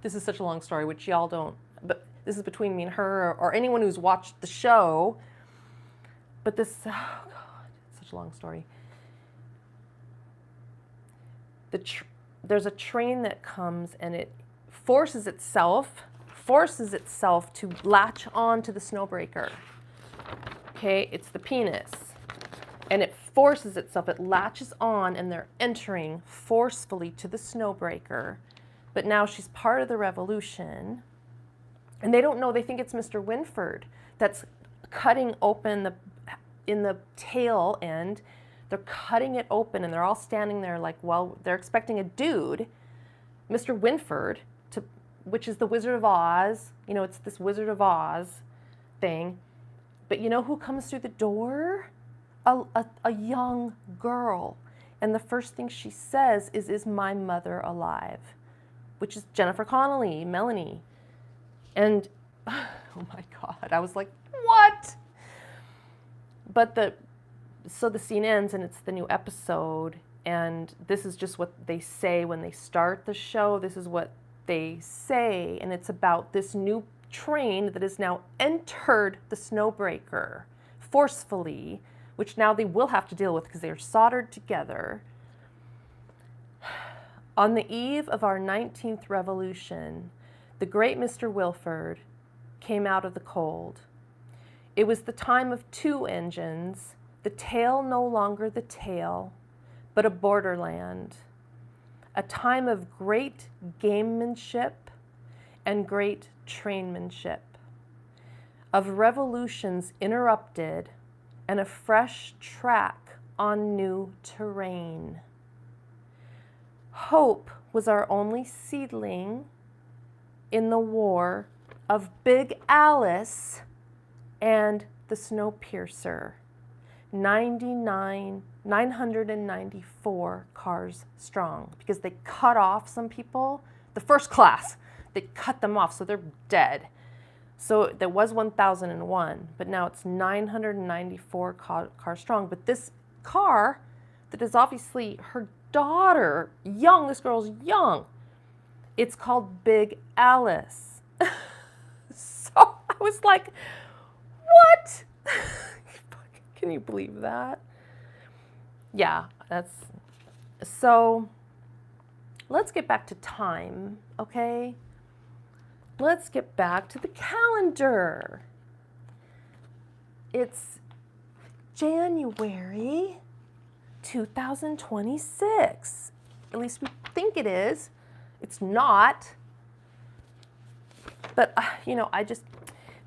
this is such a long story, which y'all don't, but this is between me and her or anyone who's watched the show. But this, oh God, it's such a long story. There's a train that comes, and it forces itself to latch on to the Snowbreaker. Okay, it's the penis. And it forces itself, it latches on, and they're entering forcefully to the Snowbreaker. But now she's part of the revolution. And they don't know, they think it's Mr. Winford that's cutting open in the tail end. They're cutting it open, and they're all standing there like, well, they're expecting a dude, Mr. Winford, which is the Wizard of Oz. You know, it's this Wizard of Oz thing. But you know who comes through the door? A young girl. And the first thing she says is my mother alive? Which is Jennifer Connelly, Melanie. And, oh my God, I was like, what? But so the scene ends, and it's the new episode. And this is just what they say when they start the show. This is what they say, and it's about this new train that has now entered the Snowbreaker forcefully, which now they will have to deal with because they are soldered together. On the eve of our 19th revolution, the great Mr. Wilford came out of the cold. It was the time of two engines, the tail no longer the tail, but a borderland. A time of great gamemanship and great trainmanship, of revolutions interrupted and a fresh track on new terrain. Hope was our only seedling in the war of Big Alice and the Snowpiercer. 994 cars strong, because they cut off some people. The first class, they cut them off, so they're dead. So there was 1,001, but now it's 994 cars strong. But this car that is obviously her daughter, young, this girl's young, it's called Big Alice. So I was like, what? Can you believe that? Yeah, so let's get back to time, okay? Let's get back to the calendar. It's January 2026. At least we think it is. It's not. But,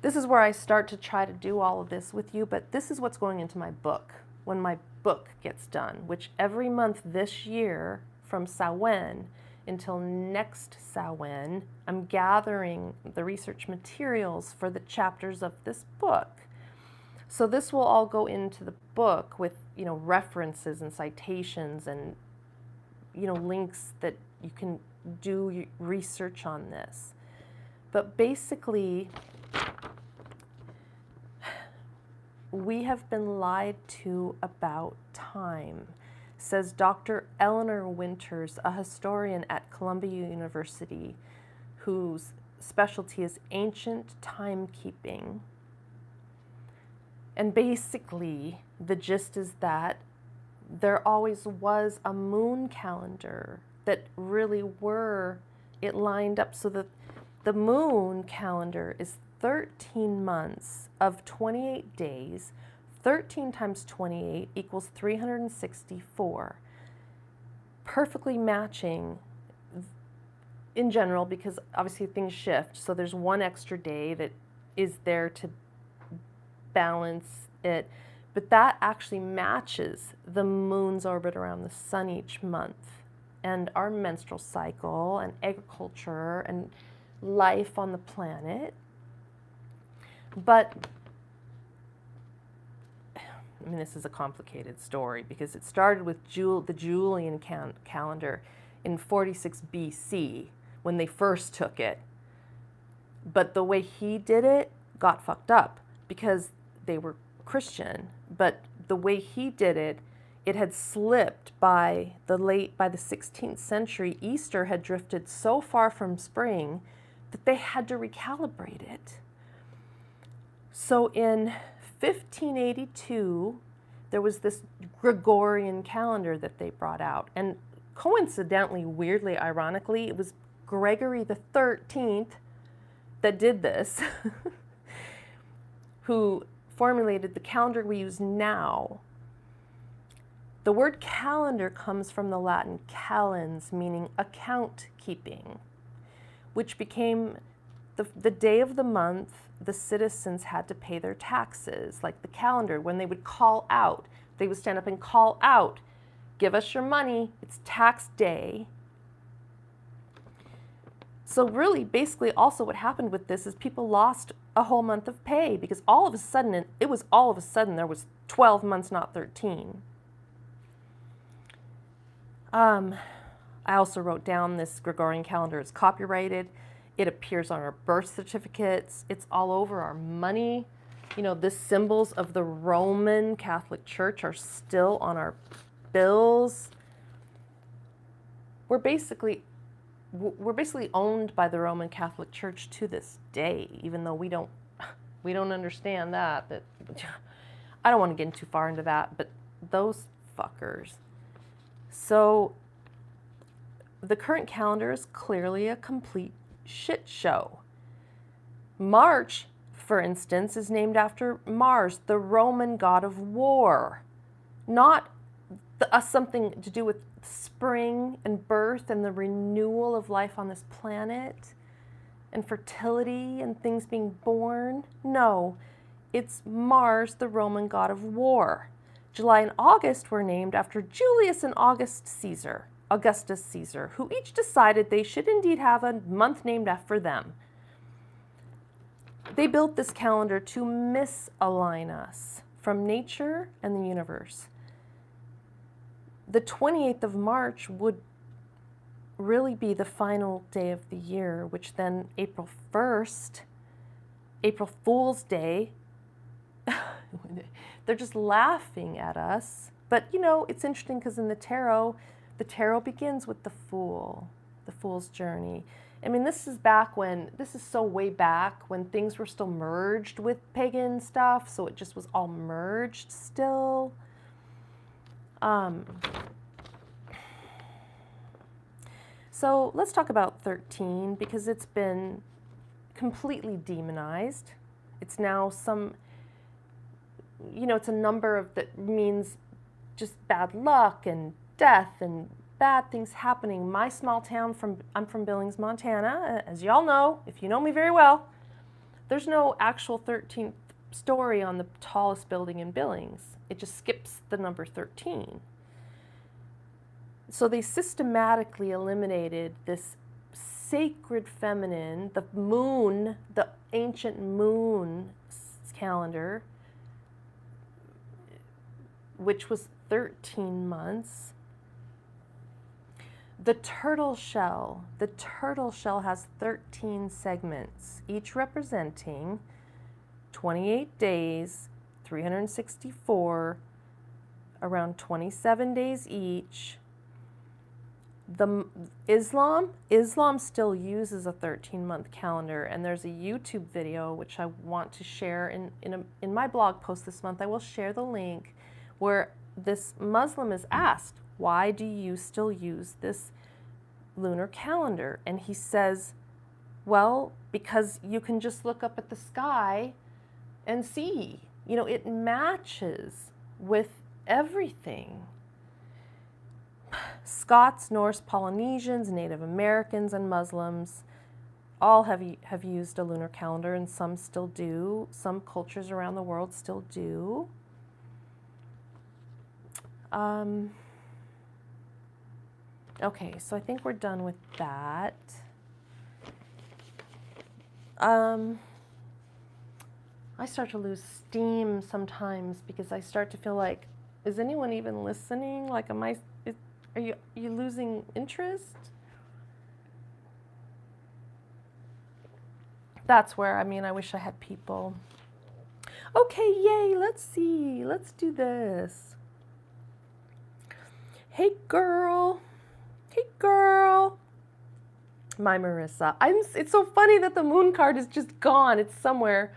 this is where I start to try to do all of this with you, but this is what's going into my book when my book gets done, which every month this year from Samhain until next Samhain, I'm gathering the research materials for the chapters of this book. So this will all go into the book with, references and citations and, links that you can do research on this. But basically, we have been lied to about time, says Dr. Eleanor Winters, a historian at Columbia University, whose specialty is ancient timekeeping. And basically, the gist is that there always was a moon calendar that really it lined up so that the moon calendar is 13 months of 28 days. 13 times 28 equals 364. Perfectly matching in general, because obviously things shift. So there's one extra day that is there to balance it. But that actually matches the moon's orbit around the sun each month, and our menstrual cycle and agriculture and life on the planet. But, this is a complicated story because it started with the Julian calendar in 46 BC when they first took it. But the way he did it got fucked up because they were Christian. But the way he did it, it had slipped by the 16th century. Easter had drifted so far from spring that they had to recalibrate it. So in 1582, there was this Gregorian calendar that they brought out. And coincidentally, weirdly, ironically, it was Gregory the 13th that did this, who formulated the calendar we use now. The word calendar comes from the Latin calens, meaning account keeping, which became the day of the month the citizens had to pay their taxes, like the calendar. When they would call out, they would stand up and call out, give us your money, it's tax day. So really, basically, also what happened with this is people lost a whole month of pay because all of a sudden there was 12 months, not 13. I also wrote down this Gregorian calendar is copyrighted. It appears on our birth certificates. It's all over our money. The symbols of the Roman Catholic Church are still on our bills. We're basically owned by the Roman Catholic Church to this day, even though we don't understand that. But I don't want to get too far into that, but those fuckers. So the current calendar is clearly a complete shit show. March, for instance, is named after Mars, the Roman god of war, not something to do with spring and birth and the renewal of life on this planet and fertility and things being born. No, it's Mars, the Roman god of war. July and August were named after Julius and Augustus Caesar, who each decided they should indeed have a month named after them. They built this calendar to misalign us from nature and the universe. The 28th of March would really be the final day of the year, which then April 1st, April Fool's Day, they're just laughing at us. But, it's interesting because in the tarot begins with the fool's journey. This is so way back when things were still merged with pagan stuff, so it just was all merged still. So let's talk about 13 because it's been completely demonized. It's now it's a number that means just bad luck and death and bad things happening. My small town, I'm from Billings, Montana. As y'all know, if you know me very well, there's no actual 13th story on the tallest building in Billings. It just skips the number 13. So they systematically eliminated this sacred feminine, the moon, the ancient moon calendar, which was 13 months. The turtle shell has 13 segments, each representing 28 days, 364, around 27 days each. Islam still uses a 13-month calendar, and there's a YouTube video which I want to share in my blog post this month. I will share the link where this Muslim is asked, why do you still use this lunar calendar? And he says, well, because you can just look up at the sky and see, you know, it matches with everything. Scots, Norse, Polynesians, Native Americans, and Muslims all have used a lunar calendar, and some still do. Some cultures around the world still do. Okay, so I think we're done with that. I start to lose steam sometimes because I start to feel like, is anyone even listening? Like, are you losing interest? That's where, I mean, I wish I had people. Okay, yay, let's see. Let's do this. Hey, girl. Hey, girl. My Marissa. It's so funny that the moon card is just gone. It's somewhere.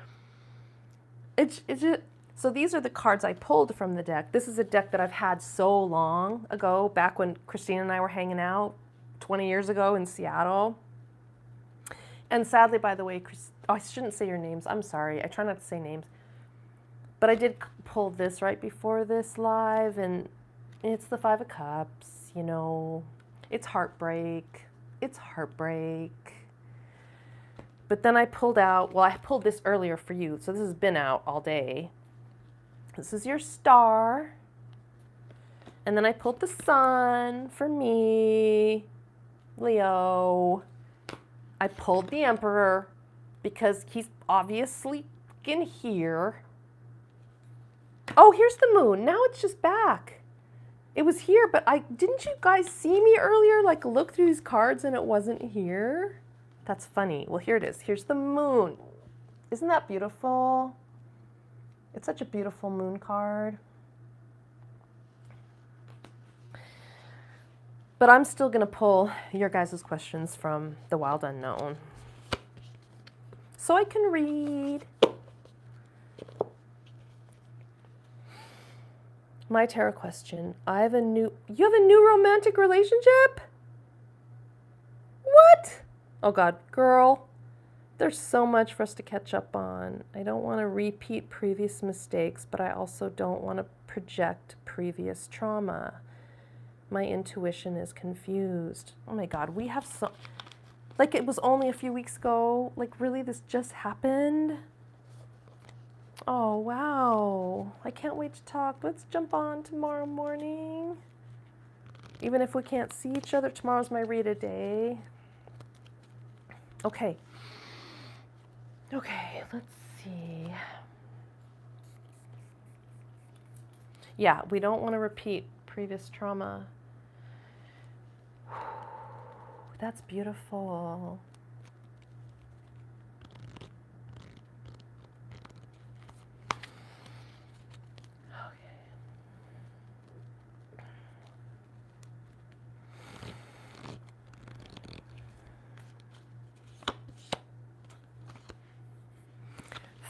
It's just, so these are the cards I pulled from the deck. This is a deck that I've had so long ago, back when Christine and I were hanging out 20 years ago in Seattle. And sadly, by the way, I shouldn't say your names. I'm sorry. I try not to say names. But I did pull this right before this live, and it's the Five of Cups, you know. It's heartbreak. It's heartbreak. But then I pulled out, well, I pulled this earlier for you, so this has been out all day. This is your star. And then I pulled the sun for me, Leo. I pulled the Emperor because he's obviously in here. Oh, here's the moon. Now it's just back. It was here, but didn't you guys see me earlier? Like, look through these cards and it wasn't here? That's funny. Well, here it is. Here's the moon. Isn't that beautiful? It's such a beautiful moon card. But I'm still going to pull your guys' questions from the Wild Unknown, so I can read. My tarot question. You have a new romantic relationship? What? Oh God, girl, there's so much for us to catch up on. I don't want to repeat previous mistakes, but I also don't want to project previous trauma. My intuition is confused. Oh my God, we have so, like, it was only a few weeks ago. Like, really, this just happened? Oh, wow. I can't wait to talk. Let's jump on tomorrow morning. Even if we can't see each other, tomorrow's my read-a day. Okay. Okay, let's see. Yeah, we don't want to repeat previous trauma. That's beautiful.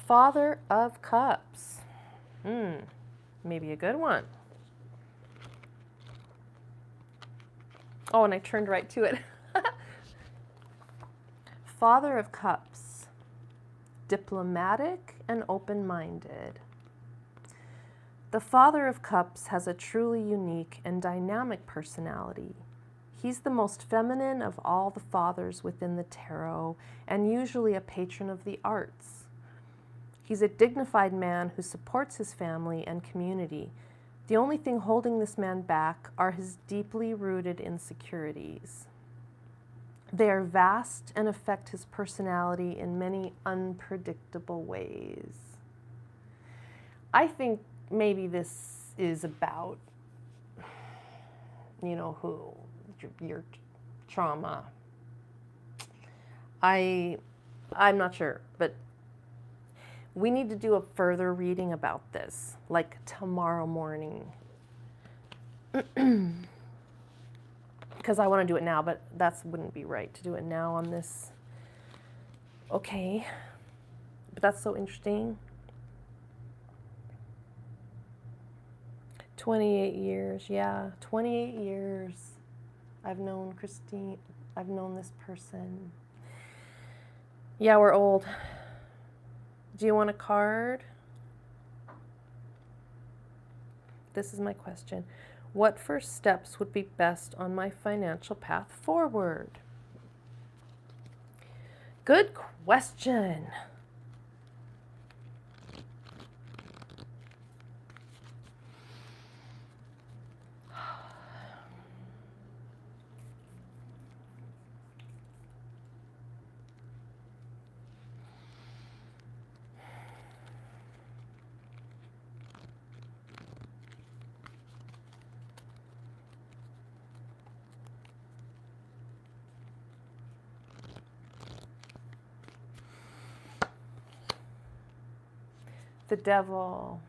Father of Cups. Maybe a good one. Oh, and I turned right to it. Father of Cups. Diplomatic and open-minded. The Father of Cups has a truly unique and dynamic personality. He's the most feminine of all the fathers within the tarot, and usually a patron of the arts. He's a dignified man who supports his family and community. The only thing holding this man back are his deeply rooted insecurities. They are vast and affect his personality in many unpredictable ways. I think maybe this is about, you know, your trauma. I'm not sure, but we need to do a further reading about this, like tomorrow morning. Because I want to do it now, but that wouldn't be right to do it now on this. Okay. But that's so interesting. 28 years, yeah, 28 years. I've known Christine, I've known this person. Yeah, we're old. Do you want a card? This is my question. What first steps would be best on my financial path forward? Good question. The devil.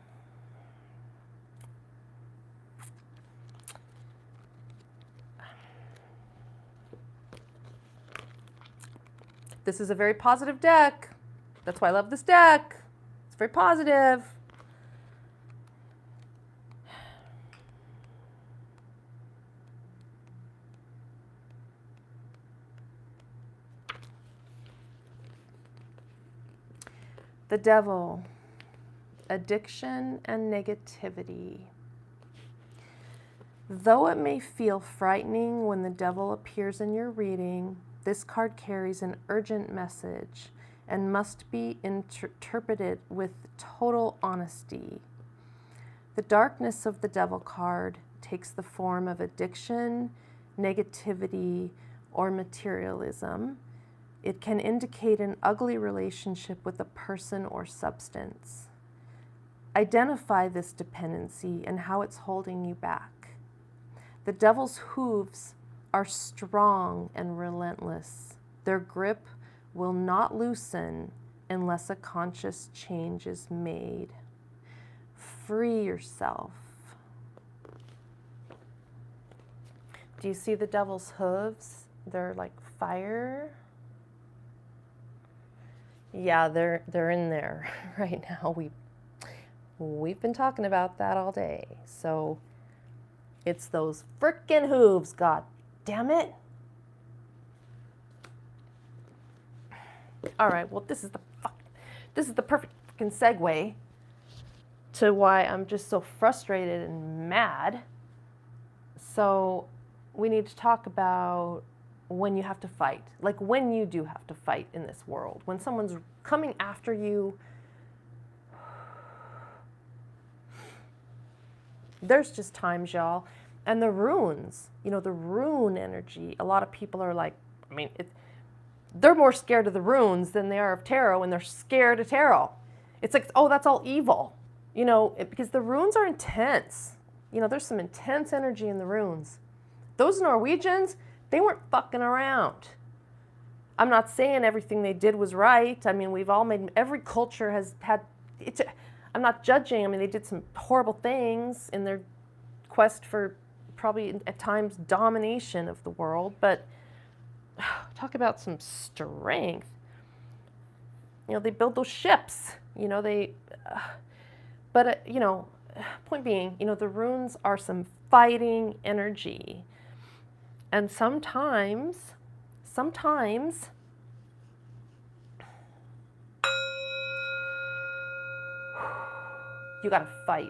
This is a very positive deck. That's why I love this deck. It's very positive. The devil. Addiction and negativity. Though it may feel frightening when the devil appears in your reading, this card carries an urgent message and must be interpreted with total honesty. The darkness of the devil card takes the form of addiction, negativity, or materialism. It can indicate an ugly relationship with a person or substance. Identify this dependency and how it's holding you back. The devil's hooves are strong and relentless. Their grip will not loosen unless a conscious change is made. Free yourself. Do you see the devil's hooves? They're like fire. Yeah, they're in there right now. We've been talking about that all day. So it's those frickin' hooves, god damn it. All right, well this is the perfect fucking segue to why I'm just so frustrated and mad. So we need to talk about when you have to fight. Like when you do have to fight in this world. When someone's coming after you. There's just times, y'all. And the runes, you know, the rune energy, a lot of people are like, I mean, they're more scared of the runes than they are of tarot, and they're scared of tarot. It's like, oh, that's all evil, you know, because the runes are intense. You know, there's some intense energy in the runes. Those Norwegians, they weren't fucking around. I'm not saying everything they did was right. I mean, we've all made, every culture has had, I'm not judging. I mean, they did some horrible things in their quest for probably at times domination of the world, but talk about some strength. You know, they build those ships, you know, you know, point being, you know, the runes are some fighting energy. And sometimes you gotta fight.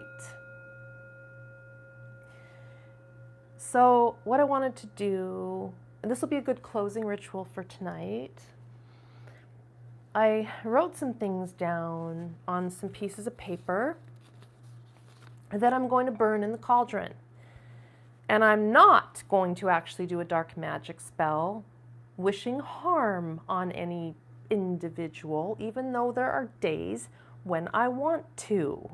So what I wanted to do, and this will be a good closing ritual for tonight, I wrote some things down on some pieces of paper that I'm going to burn in the cauldron. And I'm not going to actually do a dark magic spell wishing harm on any individual, even though there are days when I want to.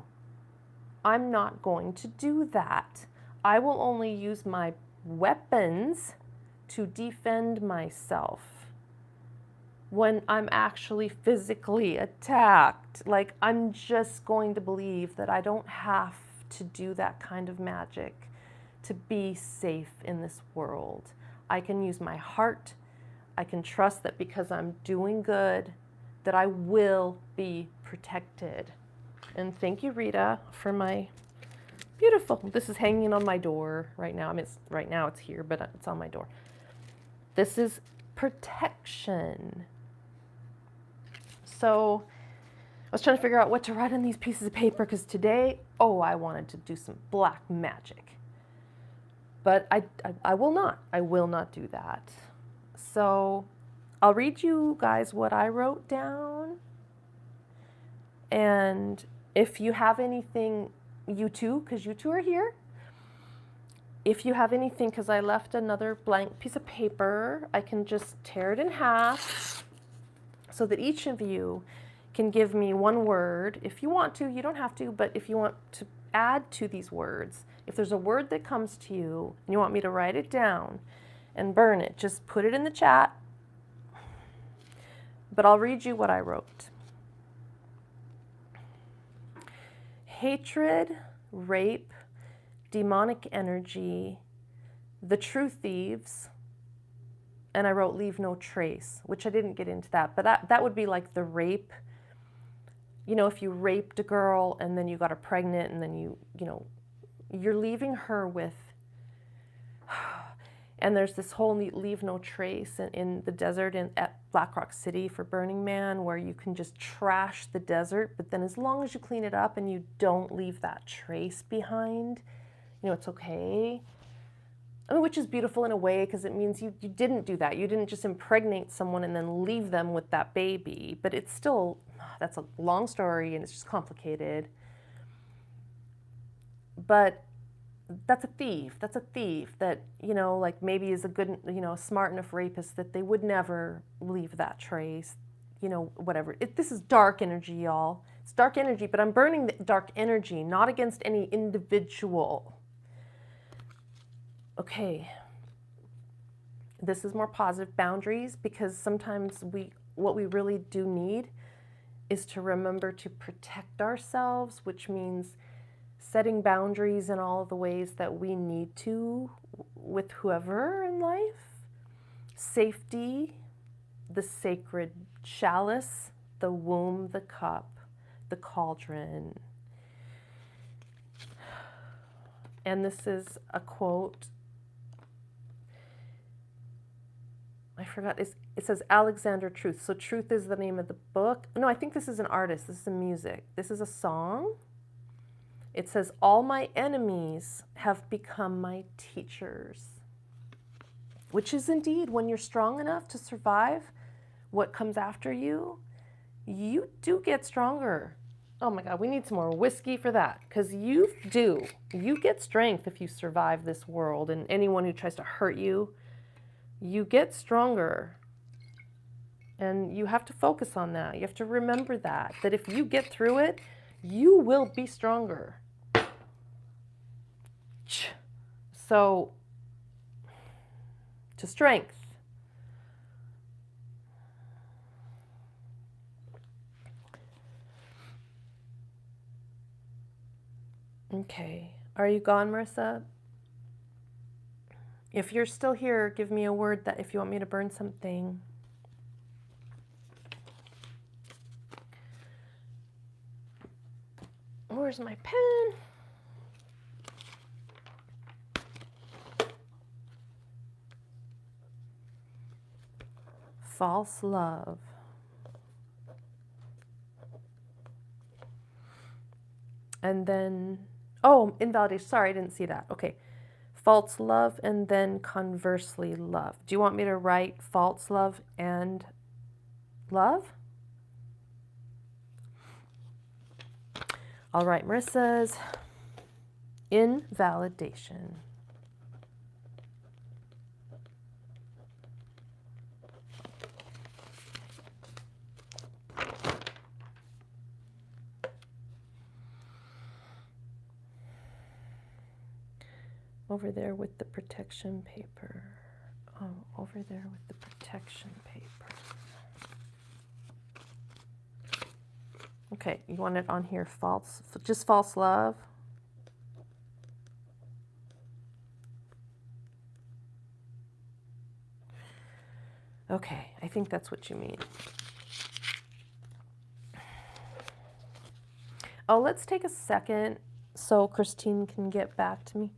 I'm not going to do that. I will only use my weapons to defend myself when I'm actually physically attacked. Like, I'm just going to believe that I don't have to do that kind of magic to be safe in this world. I can use my heart. I can trust that because I'm doing good, that I will be protected. And thank you, Rita, for my beautiful, this is hanging on my door right now. I mean, right now it's here, but it's on my door. This is protection. So I was trying to figure out what to write on these pieces of paper because today, I wanted to do some black magic. But I will not. I will not do that. So I'll read you guys what I wrote down. And if you have anything, you two, because you two are here, if you have anything, because I left another blank piece of paper, I can just tear it in half so that each of you can give me one word. If you want to, you don't have to, but if you want to add to these words, if there's a word that comes to you and you want me to write it down and burn it, just put it in the chat. But I'll read you what I wrote. Hatred, rape, demonic energy, the true thieves, and I wrote leave no trace, which I didn't get into that, but that would be like the rape. You know, if you raped a girl and then you got her pregnant and then you're leaving her with, and there's this whole leave no trace in the desert at Black Rock City for Burning Man, where you can just trash the desert, but then as long as you clean it up and you don't leave that trace behind, it's okay. I mean, which is beautiful in a way because it means you didn't do that. You didn't just impregnate someone and then leave them with that baby, but it's still, that's a long story and it's just complicated. But that's a thief. That's a thief that, like maybe is a good, smart enough rapist that they would never leave that trace, whatever. This is dark energy, y'all. It's dark energy, but I'm burning the dark energy, not against any individual. Okay. This is more positive boundaries because sometimes what we really do need is to remember to protect ourselves, which means setting boundaries in all of the ways that we need to with whoever in life. Safety, the sacred chalice, the womb, the cup, the cauldron. And this is a quote. I forgot. It says Alexander Truth. So Truth is the name of the book. No, I think this is an artist. This is a music. This is a song. It says, all my enemies have become my teachers. Which is indeed, when you're strong enough to survive what comes after you, you do get stronger. Oh my God, we need some more whiskey for that. Because you do. You get strength if you survive this world. And anyone who tries to hurt you, you get stronger. And you have to focus on that. You have to remember that if you get through it, you will be stronger. So, to strength. Okay. Are you gone, Marissa? If you're still here, give me a word that if you want me to burn something. Where's my pen? False love. And then, invalidation. Sorry, I didn't see that. Okay. false love, and then conversely love. Do you want me to write false love and love? All right, Marissa's invalidation. Over there with the protection paper. Oh, over there with the protection paper. Okay, you want it on here false, just false love? Okay, I think that's what you mean. Oh, let's take a second so Christine can get back to me.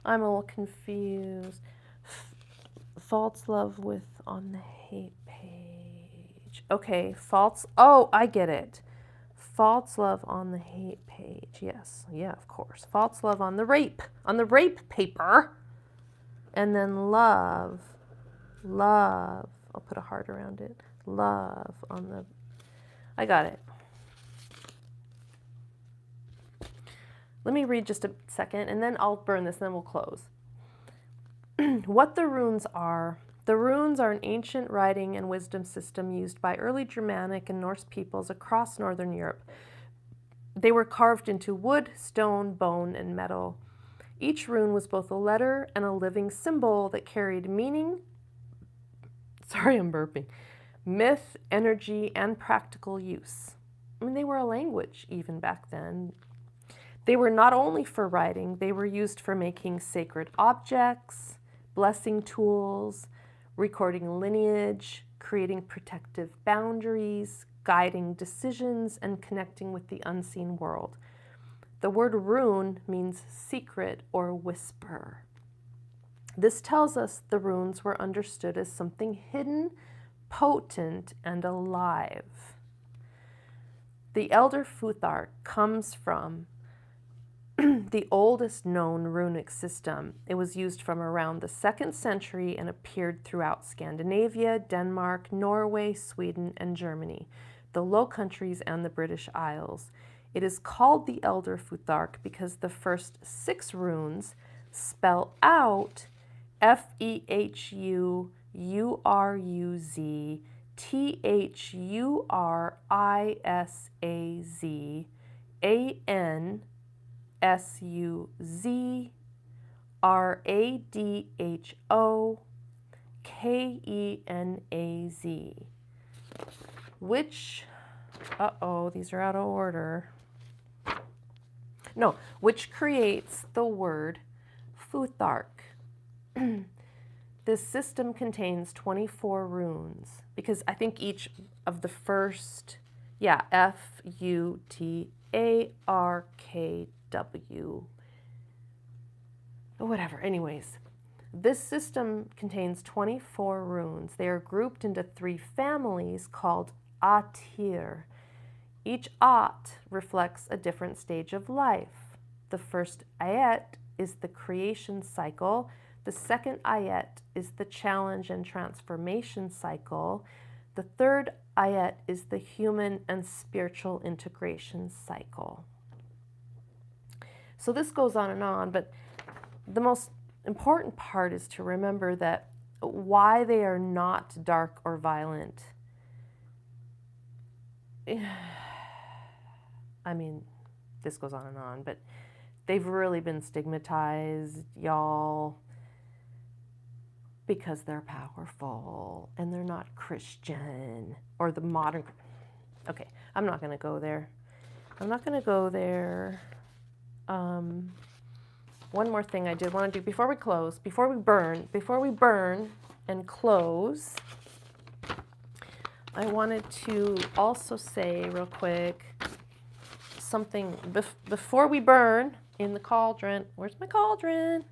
I'm a little confused. False love with on the hate page. Okay, false. Oh, I get it. False love on the hate page. Yes, yeah, of course. False love on the rape paper. And then love. I'll put a heart around it. Love on the, I got it. Let me read just a second, and then I'll burn this, and then we'll close. What the runes are. The runes are an ancient writing and wisdom system used by early Germanic and Norse peoples across Northern Europe. They were carved into wood, stone, bone, and metal. Each rune was both a letter and a living symbol that carried meaning, sorry, I'm burping, myth, energy, and practical use. I mean, they were a language even back then. They were not only for writing, they were used for making sacred objects, blessing tools, recording lineage, creating protective boundaries, guiding decisions, and connecting with the unseen world. The word rune means secret or whisper. This tells us the runes were understood as something hidden, potent, and alive. The Elder Futhark comes from the oldest known runic system. It was used from around the 2nd century and appeared throughout Scandinavia, Denmark, Norway, Sweden, and Germany, the Low Countries, and the British Isles. It is called the Elder Futhark because the first 6 runes spell out F-E-H-U-U-R-U-Z, T-H-U-R-I-S-A-Z, A-N, S-U-Z-R-A-D-H-O-K-E-N-A-Z, which, these are out of order. No, which creates the word Futhark. This system contains 24 runes, because I think each of the first, F-U-T-A-R-K-W, whatever, anyways. This system contains 24 runes. They are grouped into 3 families called Atir. Each At reflects a different stage of life. The first Ayet is the creation cycle. The second Ayet is the challenge and transformation cycle. The third Ayet is the human and spiritual integration cycle. So this goes on, but the most important part is to remember that why they are not dark or violent. I mean, this goes on, but they've really been stigmatized, y'all, because they're powerful and they're not Christian or the modern. Okay, I'm not going to go there. One more thing I did want to do before we close, before we burn and close, I wanted to also say real quick something before we burn in the cauldron. Where's my cauldron?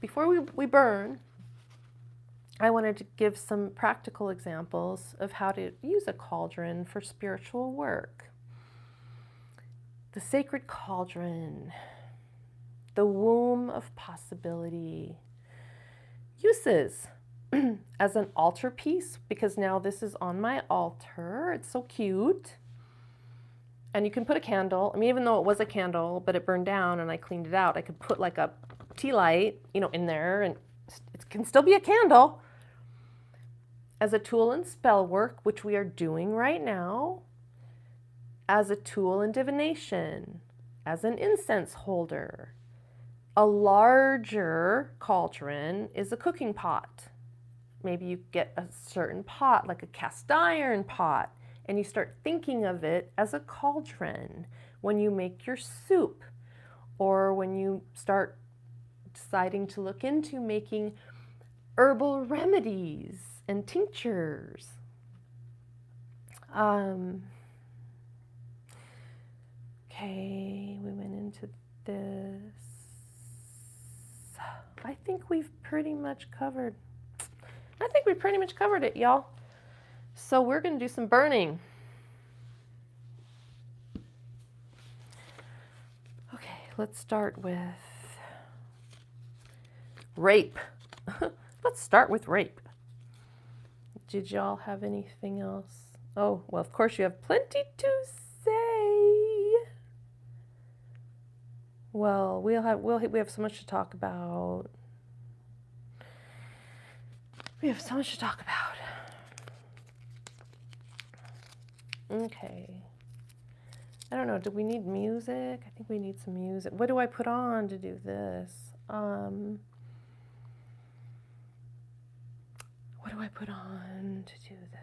Before we burn, I wanted to give some practical examples of how to use a cauldron for spiritual work. The sacred cauldron, the womb of possibility. Uses as an altar piece, because now this is on my altar. It's so cute. And you can put a candle. I mean, even though it was a candle, but it burned down and I cleaned it out, I could put like a tea light, you know, in there, and it can still be a candle. As a tool in spell work, which we are doing right now. As a tool in divination. As an incense holder. A larger cauldron is a cooking pot. Maybe you get a certain pot, like a cast iron pot, and you start thinking of it as a cauldron when you make your soup, or when you start deciding to look into making herbal remedies and tinctures. Okay, we went into this. I think we've pretty much covered. I think we pretty much covered it, y'all. So we're going to do some burning. Okay, let's start with rape. Let's start with rape. Did y'all have anything else? Oh, well, of course you have plenty to say. Well, we have so much to talk about. We have so much to talk about. Okay. I don't know, do we need music? I think we need some music. What do I put on to do this? What do I put on to do this?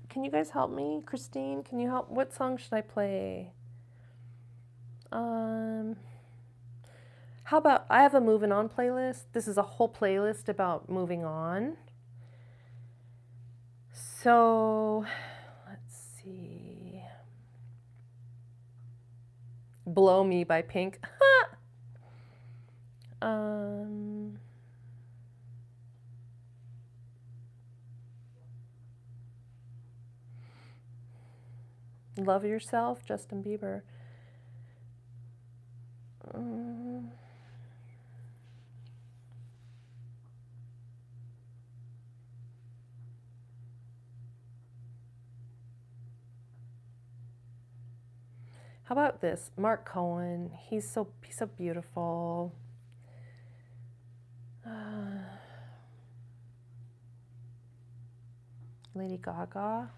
Can you guys help me? Christine, can you help? What song should I play? How about, I have a moving on playlist. This is a whole playlist about moving on. So, let's see. Blow Me by Pink. Love Yourself, Justin Bieber. How about this? Mark Cohen. He's so beautiful. Lady Gaga.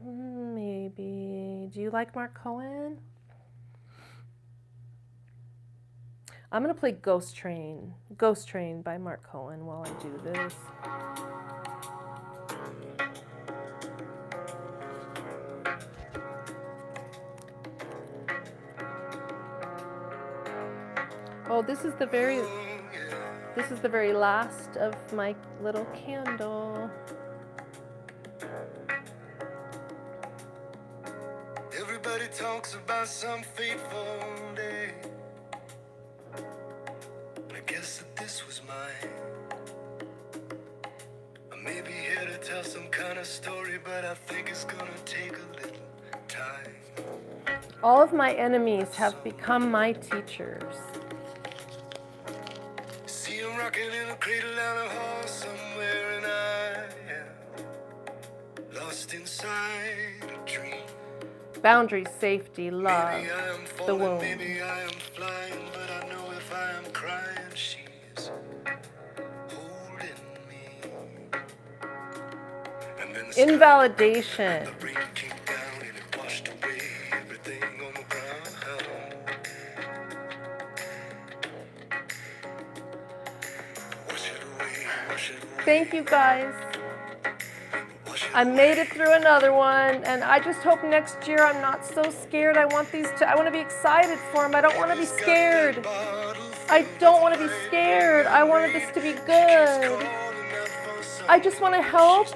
Maybe. Do you like Mark Cohen? I'm going to play Ghost Train. Ghost Train by Mark Cohen while I do this. Oh, this is the very last of my little candle. Everybody talks about some fateful day. I guess that this was mine. I may be here to tell some kind of story, but I think it's gonna take a little time. All of my enemies have become my teachers. See, I'm rocking in a cradle down a hall somewhere, and I am lost inside a dream. Boundaries, safety, love, Maybe I am falling, the womb. maybe I am flying, but I know if I am crying, she's holding me. And then the Invalidation. the rain came down and it washed away everything on the ground. Wash it away, wash it away. Thank you guys. I made it through another one, and I just hope next year I'm not so scared. I want to be excited for them. I don't want to be scared. I don't want to be scared. I wanted this to be good. I just want to help.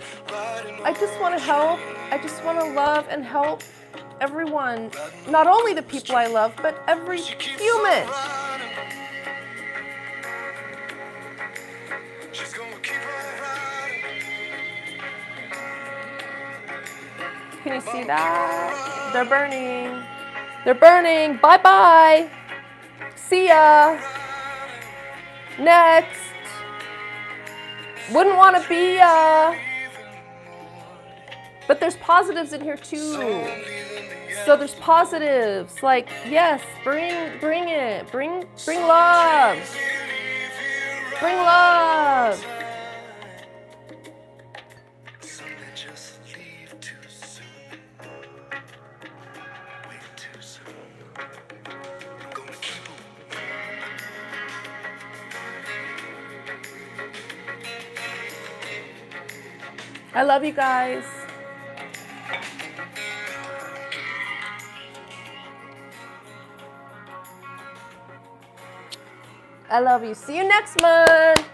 I just want to help. I just want to love and help everyone. Not only the people I love, but every human. Can you see that? They're burning. They're burning. Bye-bye. See ya. Next. Wouldn't want to be ya. But there's positives in here too. So there's positives. Like, yes, bring it. Bring love. Bring love. I love you guys. I love you. See you next month.